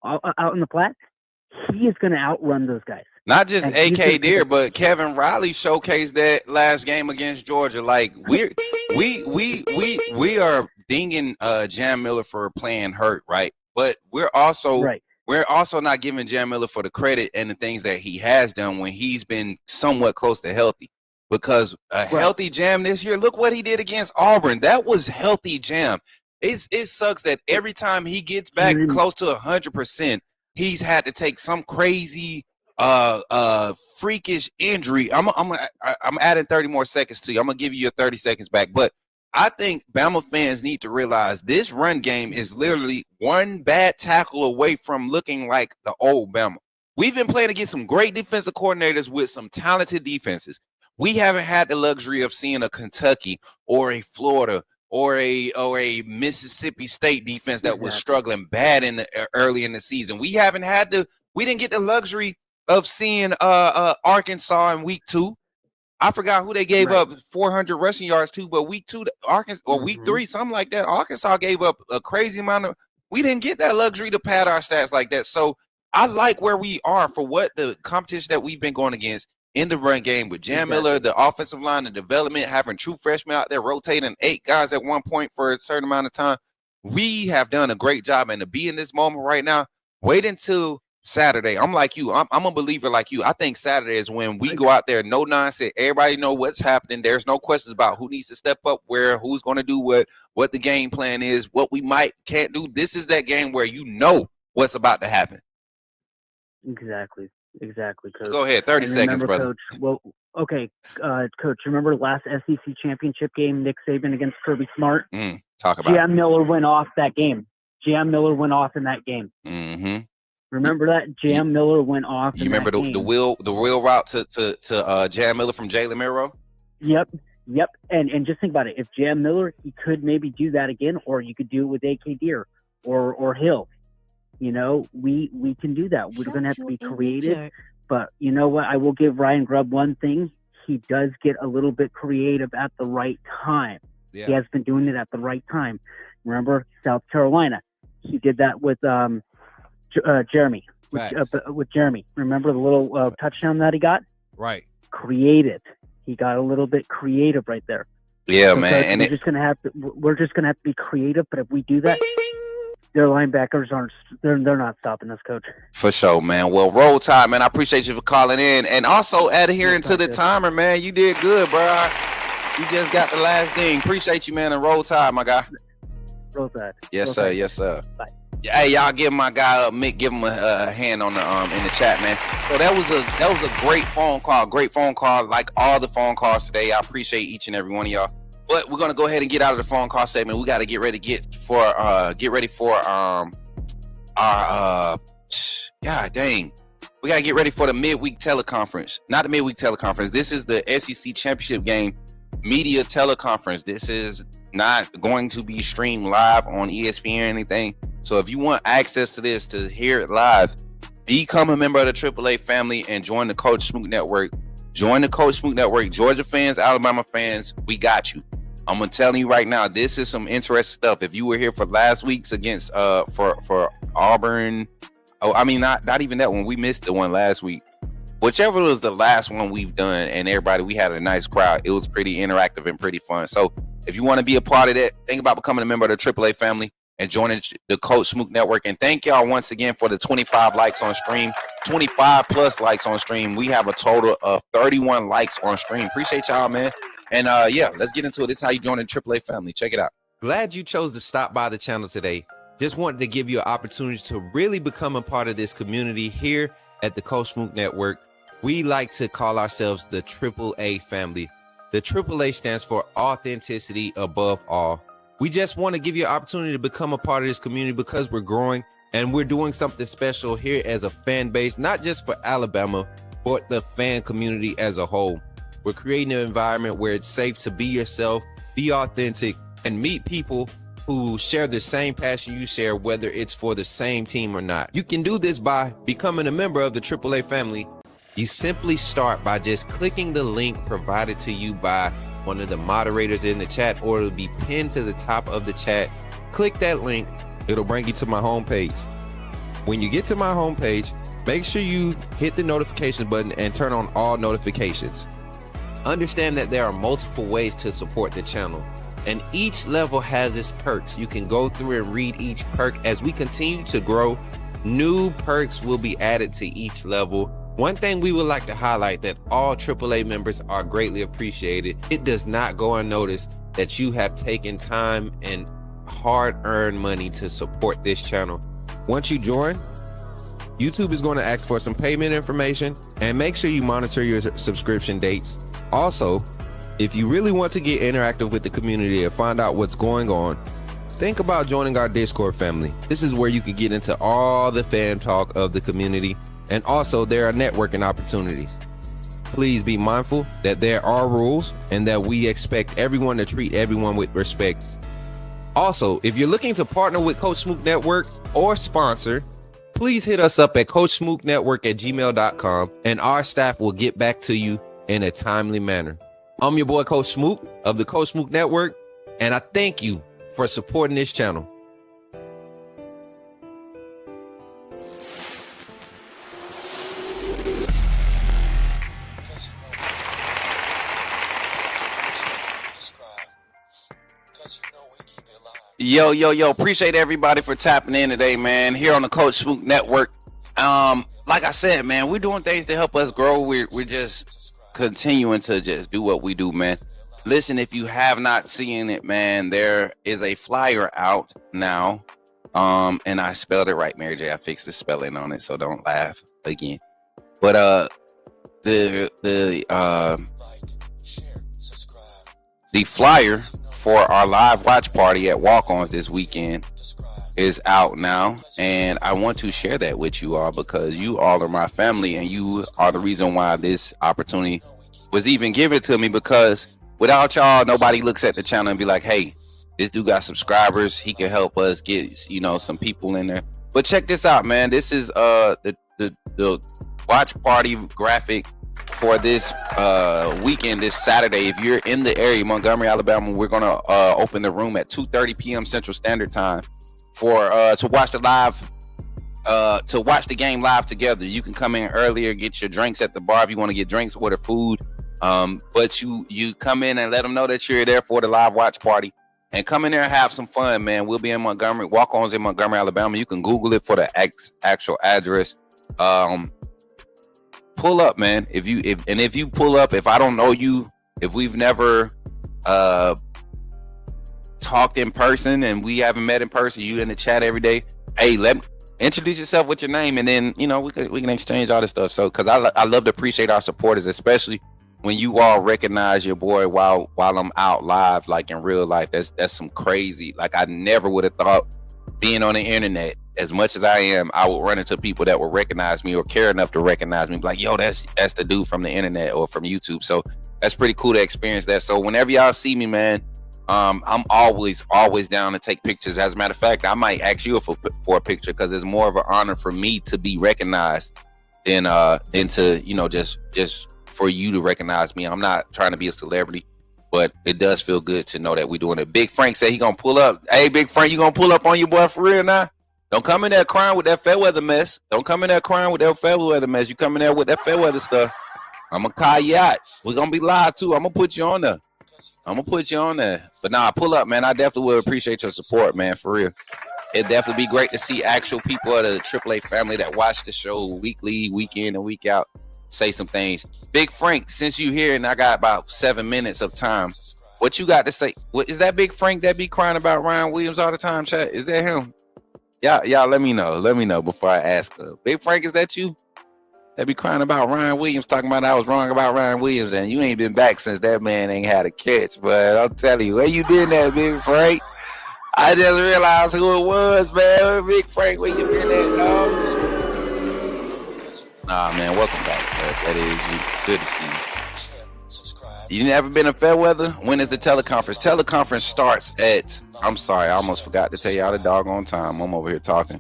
out in the flat, he is going to outrun those guys. Not just AK Deer, but Kevin Riley showcased that last game against Georgia. Like we are dinging Jam Miller for playing hurt, right? But we're also not giving Jam Miller for the credit and the things that he has done when he's been somewhat close to healthy. Because a healthy Jam this year, look what he did against Auburn. That was healthy Jam. It sucks that every time he gets back close to 100%, he's had to take some crazy freakish injury. I'm adding 30 more seconds to you. I'm gonna give you your 30 seconds back. But I think Bama fans need to realize this run game is literally one bad tackle away from looking like the old Bama. We've been playing against some great defensive coordinators with some talented defenses. We haven't had the luxury of seeing a Kentucky or a Florida or a Mississippi State defense that was struggling bad early in the season. We didn't get the luxury of seeing Arkansas in week 2. I forgot who they gave up 400 rushing yards to, but week 2, Arkansas, or week 3, something like that. Arkansas gave up a crazy amount of. We didn't get that luxury to pad our stats like that. So I like where we are for what the competition that we've been going against in the run game with Jam Miller, the offensive line, the development, having true freshmen out there rotating 8 guys at one point for a certain amount of time. We have done a great job, and to be in this moment right now, wait until Saturday. I'm like you. I'm a believer like you. I think Saturday is when we go out there, no nonsense. Everybody know what's happening. There's no questions about who needs to step up where, who's going to do what the game plan is, what we can't do. This is that game where you know what's about to happen. Exactly, Coach. Go ahead, 30 seconds, brother. Coach, Coach, remember last SEC championship game, Nick Saban against Kirby Smart? Talk about Jam Miller went off that game. Jam Miller went off in that game. Remember that? Jam Miller went off. You remember the wheel route to Jam Miller from Jalen Milroe? Yep. And just think about it. If Jam Miller, he could maybe do that again, or you could do it with AK Deer or Hill. We can do that. We're going to have to be creative. But you know what? I will give Ryan Grubb one thing. He does get a little bit creative at the right time. Yeah. He has been doing it at the right time. Remember South Carolina? He did that with Jeremy. With Jeremy. Remember the little touchdown that he got? Right. Creative. He got a little bit creative right there. Yeah, So man. Coach, And we're just gonna have to be creative. But if we do that, their linebackers they're not stopping us, Coach. for sure, man. Well, Roll Tide, man. I appreciate you for calling in and also adhering to the timer, man. You did good, bro. You just got the last thing. Appreciate you, man. And Roll Tide, my guy. Roll Tide. Yes, Roll sir. Tide. Yes, sir. Bye. Yeah, hey, y'all give my guy Mick, give him a hand on the in the chat, man. So that was a great phone call. Great phone call, like all the phone calls today. I appreciate each and every one of y'all. But we're gonna go ahead and get out of the phone call segment. We got to get ready for our God dang. We got to get ready for the midweek teleconference. Not the midweek teleconference. This is the SEC championship game media teleconference. This is not going to be streamed live on ESPN or anything. So if you want access to this, to hear it live, become a member of the AAA family and join the Coach Smook Network. Join the Coach Smook Network. Georgia fans, Alabama fans, we got you. I'm gonna tell you right now, this is some interesting stuff. If you were here for last week's against for Auburn, not even that one. We missed the one last week. Whichever was the last one we've done, and everybody, we had a nice crowd. It was pretty interactive and pretty fun. So if you want to be a part of that, think about becoming a member of the AAA family and joining the Coach Smook Network. And thank y'all once again for the 25 likes on stream, 25 plus likes on stream. We have a total of 31 likes on stream. Appreciate y'all, man. And yeah, let's get into it. This is how you join the AAA family. Check it out. Glad you chose to stop by the channel today. Just wanted to give you an opportunity to really become a part of this community here at the Coach Smook Network. We like to call ourselves the AAA family. The AAA stands for authenticity above all. We just want to give you an opportunity to become a part of this community because we're growing and we're doing something special here as a fan base, not just for Alabama, but the fan community as a whole. We're creating an environment where it's safe to be yourself, be authentic, and meet people who share the same passion you share, whether it's for the same team or not. You can do this by becoming a member of the AAA family. You simply start by just clicking the link provided to you by one of the moderators in the chat, or it'll be pinned to the top of the chat. Click that link. It'll bring you to my homepage. When you get to my homepage, make sure you hit the notification button and turn on all notifications. Understand that there are multiple ways to support the channel, and each level has its perks. You can go through and read each perk. As we continue to grow, new perks will be added to each level. One thing we would like to highlight that all AAA members are greatly appreciated. It does not go unnoticed that you have taken time and hard-earned money to support this channel. Once you join, YouTube is going to ask for some payment information, and make sure you monitor your subscription dates. Also, if you really want to get interactive with the community and find out what's going on, think about joining our Discord family. This is where you can get into all the fan talk of the community, and also there are networking opportunities. Please be mindful that there are rules and that we expect everyone to treat everyone with respect. Also, if you're looking to partner with Coach Smook Network or sponsor, please hit us up at coachsmooknetwork@gmail.com, and our staff will get back to you in a timely manner. I'm your boy Coach Smook of the Coach Smook Network, and I thank you for supporting this channel. Yo, appreciate everybody for tapping in today, man, here on the Coach Smook Network. Like I said, man, we're doing things to help us grow. We're just continuing to just do what we do, man. Listen, if you have not seen it, man, there is a flyer out now. And I spelled it right, Mary J. I fixed the spelling on it, so don't laugh again. But the flyer for our live watch party at Walk-Ons this weekend is out now, and I want to share that with you all because you all are my family and you are the reason why this opportunity was even given to me, because without y'all, nobody looks at the channel and be like, hey, this dude got subscribers, he can help us get, some people in there. But check this out, man. This is the watch party graphic for this weekend, this Saturday. If you're in the area, Montgomery, Alabama, we're gonna open the room at 2:30 p.m. Central Standard Time for to watch the game live together. You can come in earlier, get your drinks at the bar if you want to get drinks, order food. But you come in and let them know that you're there for the live watch party, and come in there and have some fun, man. We'll be in Montgomery. Walk-ons in Montgomery, Alabama. You can Google it for the actual address. Pull up, man. If you pull up, if I don't know you, if we've never talked in person and we haven't met in person, you in the chat every day. Hey, introduce yourself with your name, and then we can exchange all this stuff. So, because I love to appreciate our supporters, especially when you all recognize your boy while I'm out live, like in real life. That's some crazy. Like, I never would have thought, being on the internet as much as I am, I would run into people that will recognize me or care enough to recognize me, like, yo, that's the dude from the internet or from YouTube. So that's pretty cool to experience that. So whenever y'all see me, man, I'm always down to take pictures. As a matter of fact, I might ask you for a picture, because it's more of an honor for me to be recognized than to just for you to recognize me. I'm not trying to be a celebrity, but it does feel good to know that we're doing it. Big Frank said he gonna pull up. Hey, Big Frank, you gonna pull up on your boy for real now? Don't come in there crying with that fair weather mess. Don't come in there crying with that fair weather mess. You come in there with that fair weather stuff, I'm gonna call you out. We're gonna be live too. I'm gonna put you on there. But nah, pull up, man. I definitely would appreciate your support, man, for real. It'd definitely be great to see actual people of the AAA family that watch the show weekly, week in and week out, say some things. Big Frank, since you here and I got about 7 minutes of time, what you got to say? What is that Big Frank that be crying about Ryan Williams all the time, chat? Is that him? Y'all let me know before I ask. Big Frank, is that you? That be crying about Ryan Williams, talking about I was wrong about Ryan Williams, and you ain't been back since that man ain't had a catch. But I'm telling you, where you been at, Big Frank? I just realized who it was, man. Big Frank, where you been at, dog? Nah, man, welcome back. That is you. Good to see you. You never been in fair weather? When is the teleconference? Teleconference starts at, I'm sorry, I almost forgot to tell y'all the doggone time. I'm over here talking.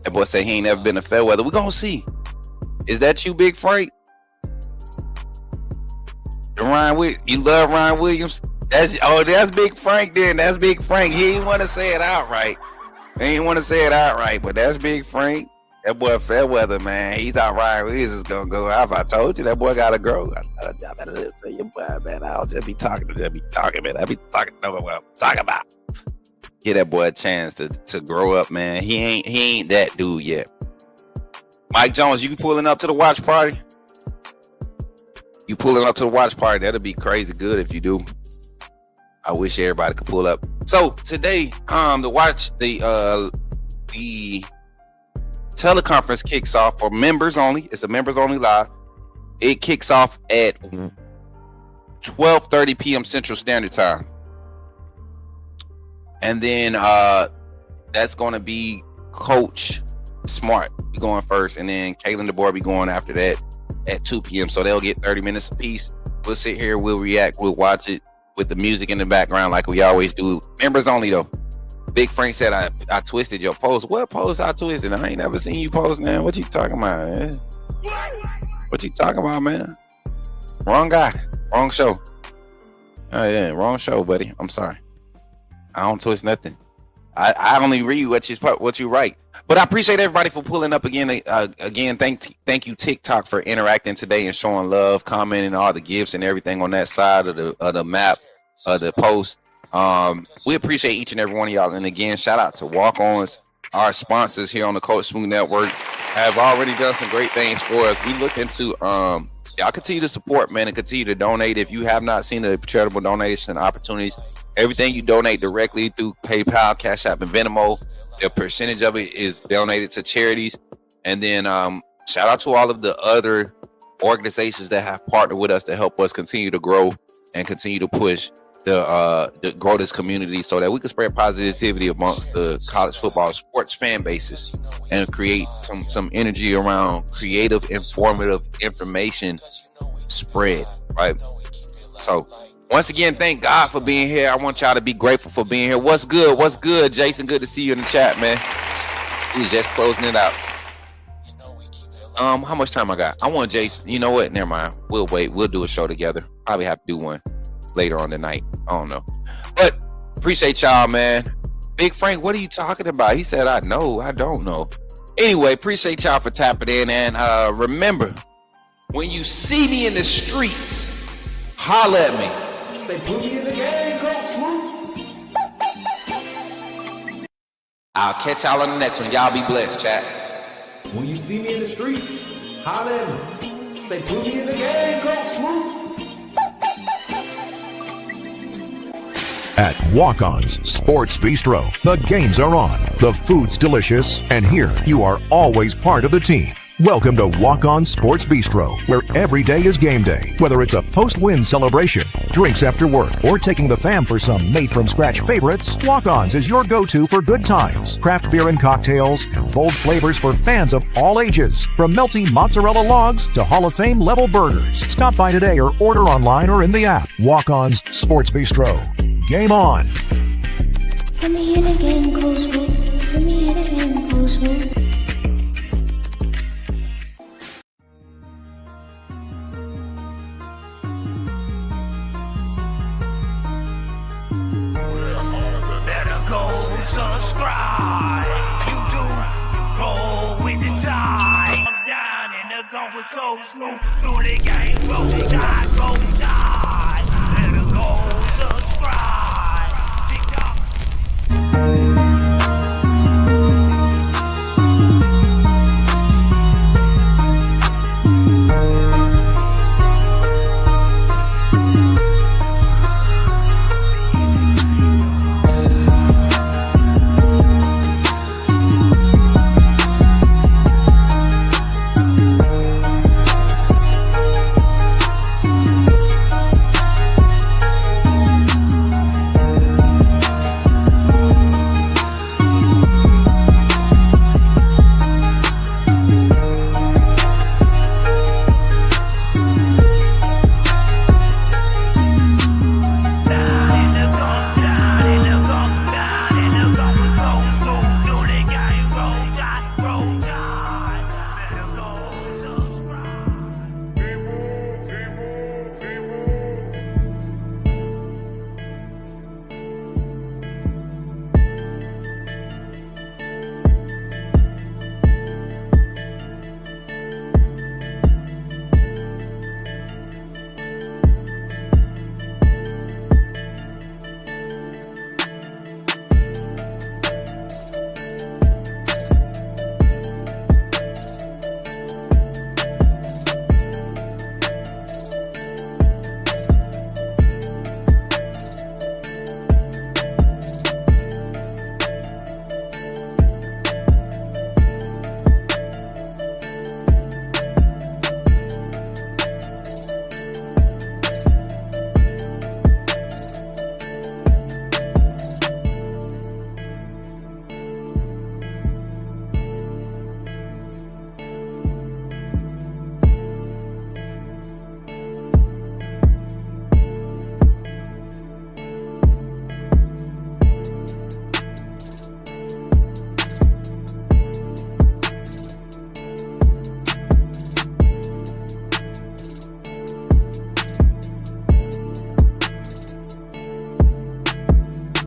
That boy say he ain't never been in fair weather. We're gonna see. Is that you, Big Frank? You love Ryan Williams? That's Big Frank then. That's Big Frank. He ain't want to say it outright. But that's Big Frank. That boy fair weather, man. He thought Ryan Williams was gonna go off. I told you that boy gotta grow. I better listen to your boy, man. I'll just be talking, man. I be talking about what I'm talking about. Give that boy a chance to grow up, man. He ain't that dude yet. Mike Jones, you pulling up to the watch party? That'll be crazy good if you do. I wish everybody could pull up. So today, the teleconference kicks off for members only. It's a members only live. It kicks off at 12:30 p.m. Central Standard Time. And then that's going to be Coach Smart be going first, and then Kalen DeBoer be going after that at 2 p.m. So they'll get 30 minutes apiece. We'll sit here, we'll react, we'll watch it with the music in the background like we always do. Members only though. Big Frank said I twisted your post. What post I twisted? I ain't never seen you post, man. What you talking about, man? What you talking about, man? Wrong guy. Wrong show. Oh yeah, wrong show, buddy. I'm sorry. I don't twist nothing. I only read what you write. But I appreciate everybody for pulling up again. Thank you TikTok for interacting today and showing love, commenting all the gifts and everything on that side of the map of the post. We appreciate each and every one of y'all. And again, shout out to Walk-Ons, our sponsors here on the Coach Smook Network, have already done some great things for us. We look into y'all continue to support, man, and continue to donate. If you have not seen the charitable donation opportunities, everything you donate directly through PayPal, Cash App, and Venmo, a percentage of it is donated to charities. And then shout out to all of the other organizations that have partnered with us to help us continue to grow and continue to push the grow this community so that we can spread positivity amongst the college football sports fan bases and create some energy around creative, informative information spread, right? So once again, thank God for being here. I want y'all to be grateful for being here. What's good, Jason? Good to see you in the chat, man. We was just closing it out. How much time I got? I want Jason. You know what? Never mind. We'll wait. We'll do a show together. Probably have to do one later on tonight. I don't know. But appreciate y'all, man. Big Frank, what are you talking about? He said, I know. I don't know. Anyway, appreciate y'all for tapping in. And remember, When you see me in the streets, holla at me. Say, put me in the game, Coach Smook. I'll catch y'all on the next one. Y'all be blessed, chat. When you see me in the streets, holla at me. Say, put me in the game, Coach Smook. At Walk-On's Sports Bistro, the games are on, the food's delicious, and here you are always part of the team. Welcome to Walk-On Sports Bistro, where every day is game day. Whether it's a post-win celebration, drinks after work, or taking the fam for some made-from-scratch favorites, Walk-On's is your go-to for good times, craft beer and cocktails, and bold flavors for fans of all ages. From melty mozzarella logs to Hall of Fame level burgers. Stop by today or order online or in the app. Walk-On's Sports Bistro. Game on. Put me in a game, Coach Smook. Put me in a game, Coach Smook. Better go subscribe. You do roll with the tide. I'm down in the gun with Coach Smook. Through the game, roll the tide, roll the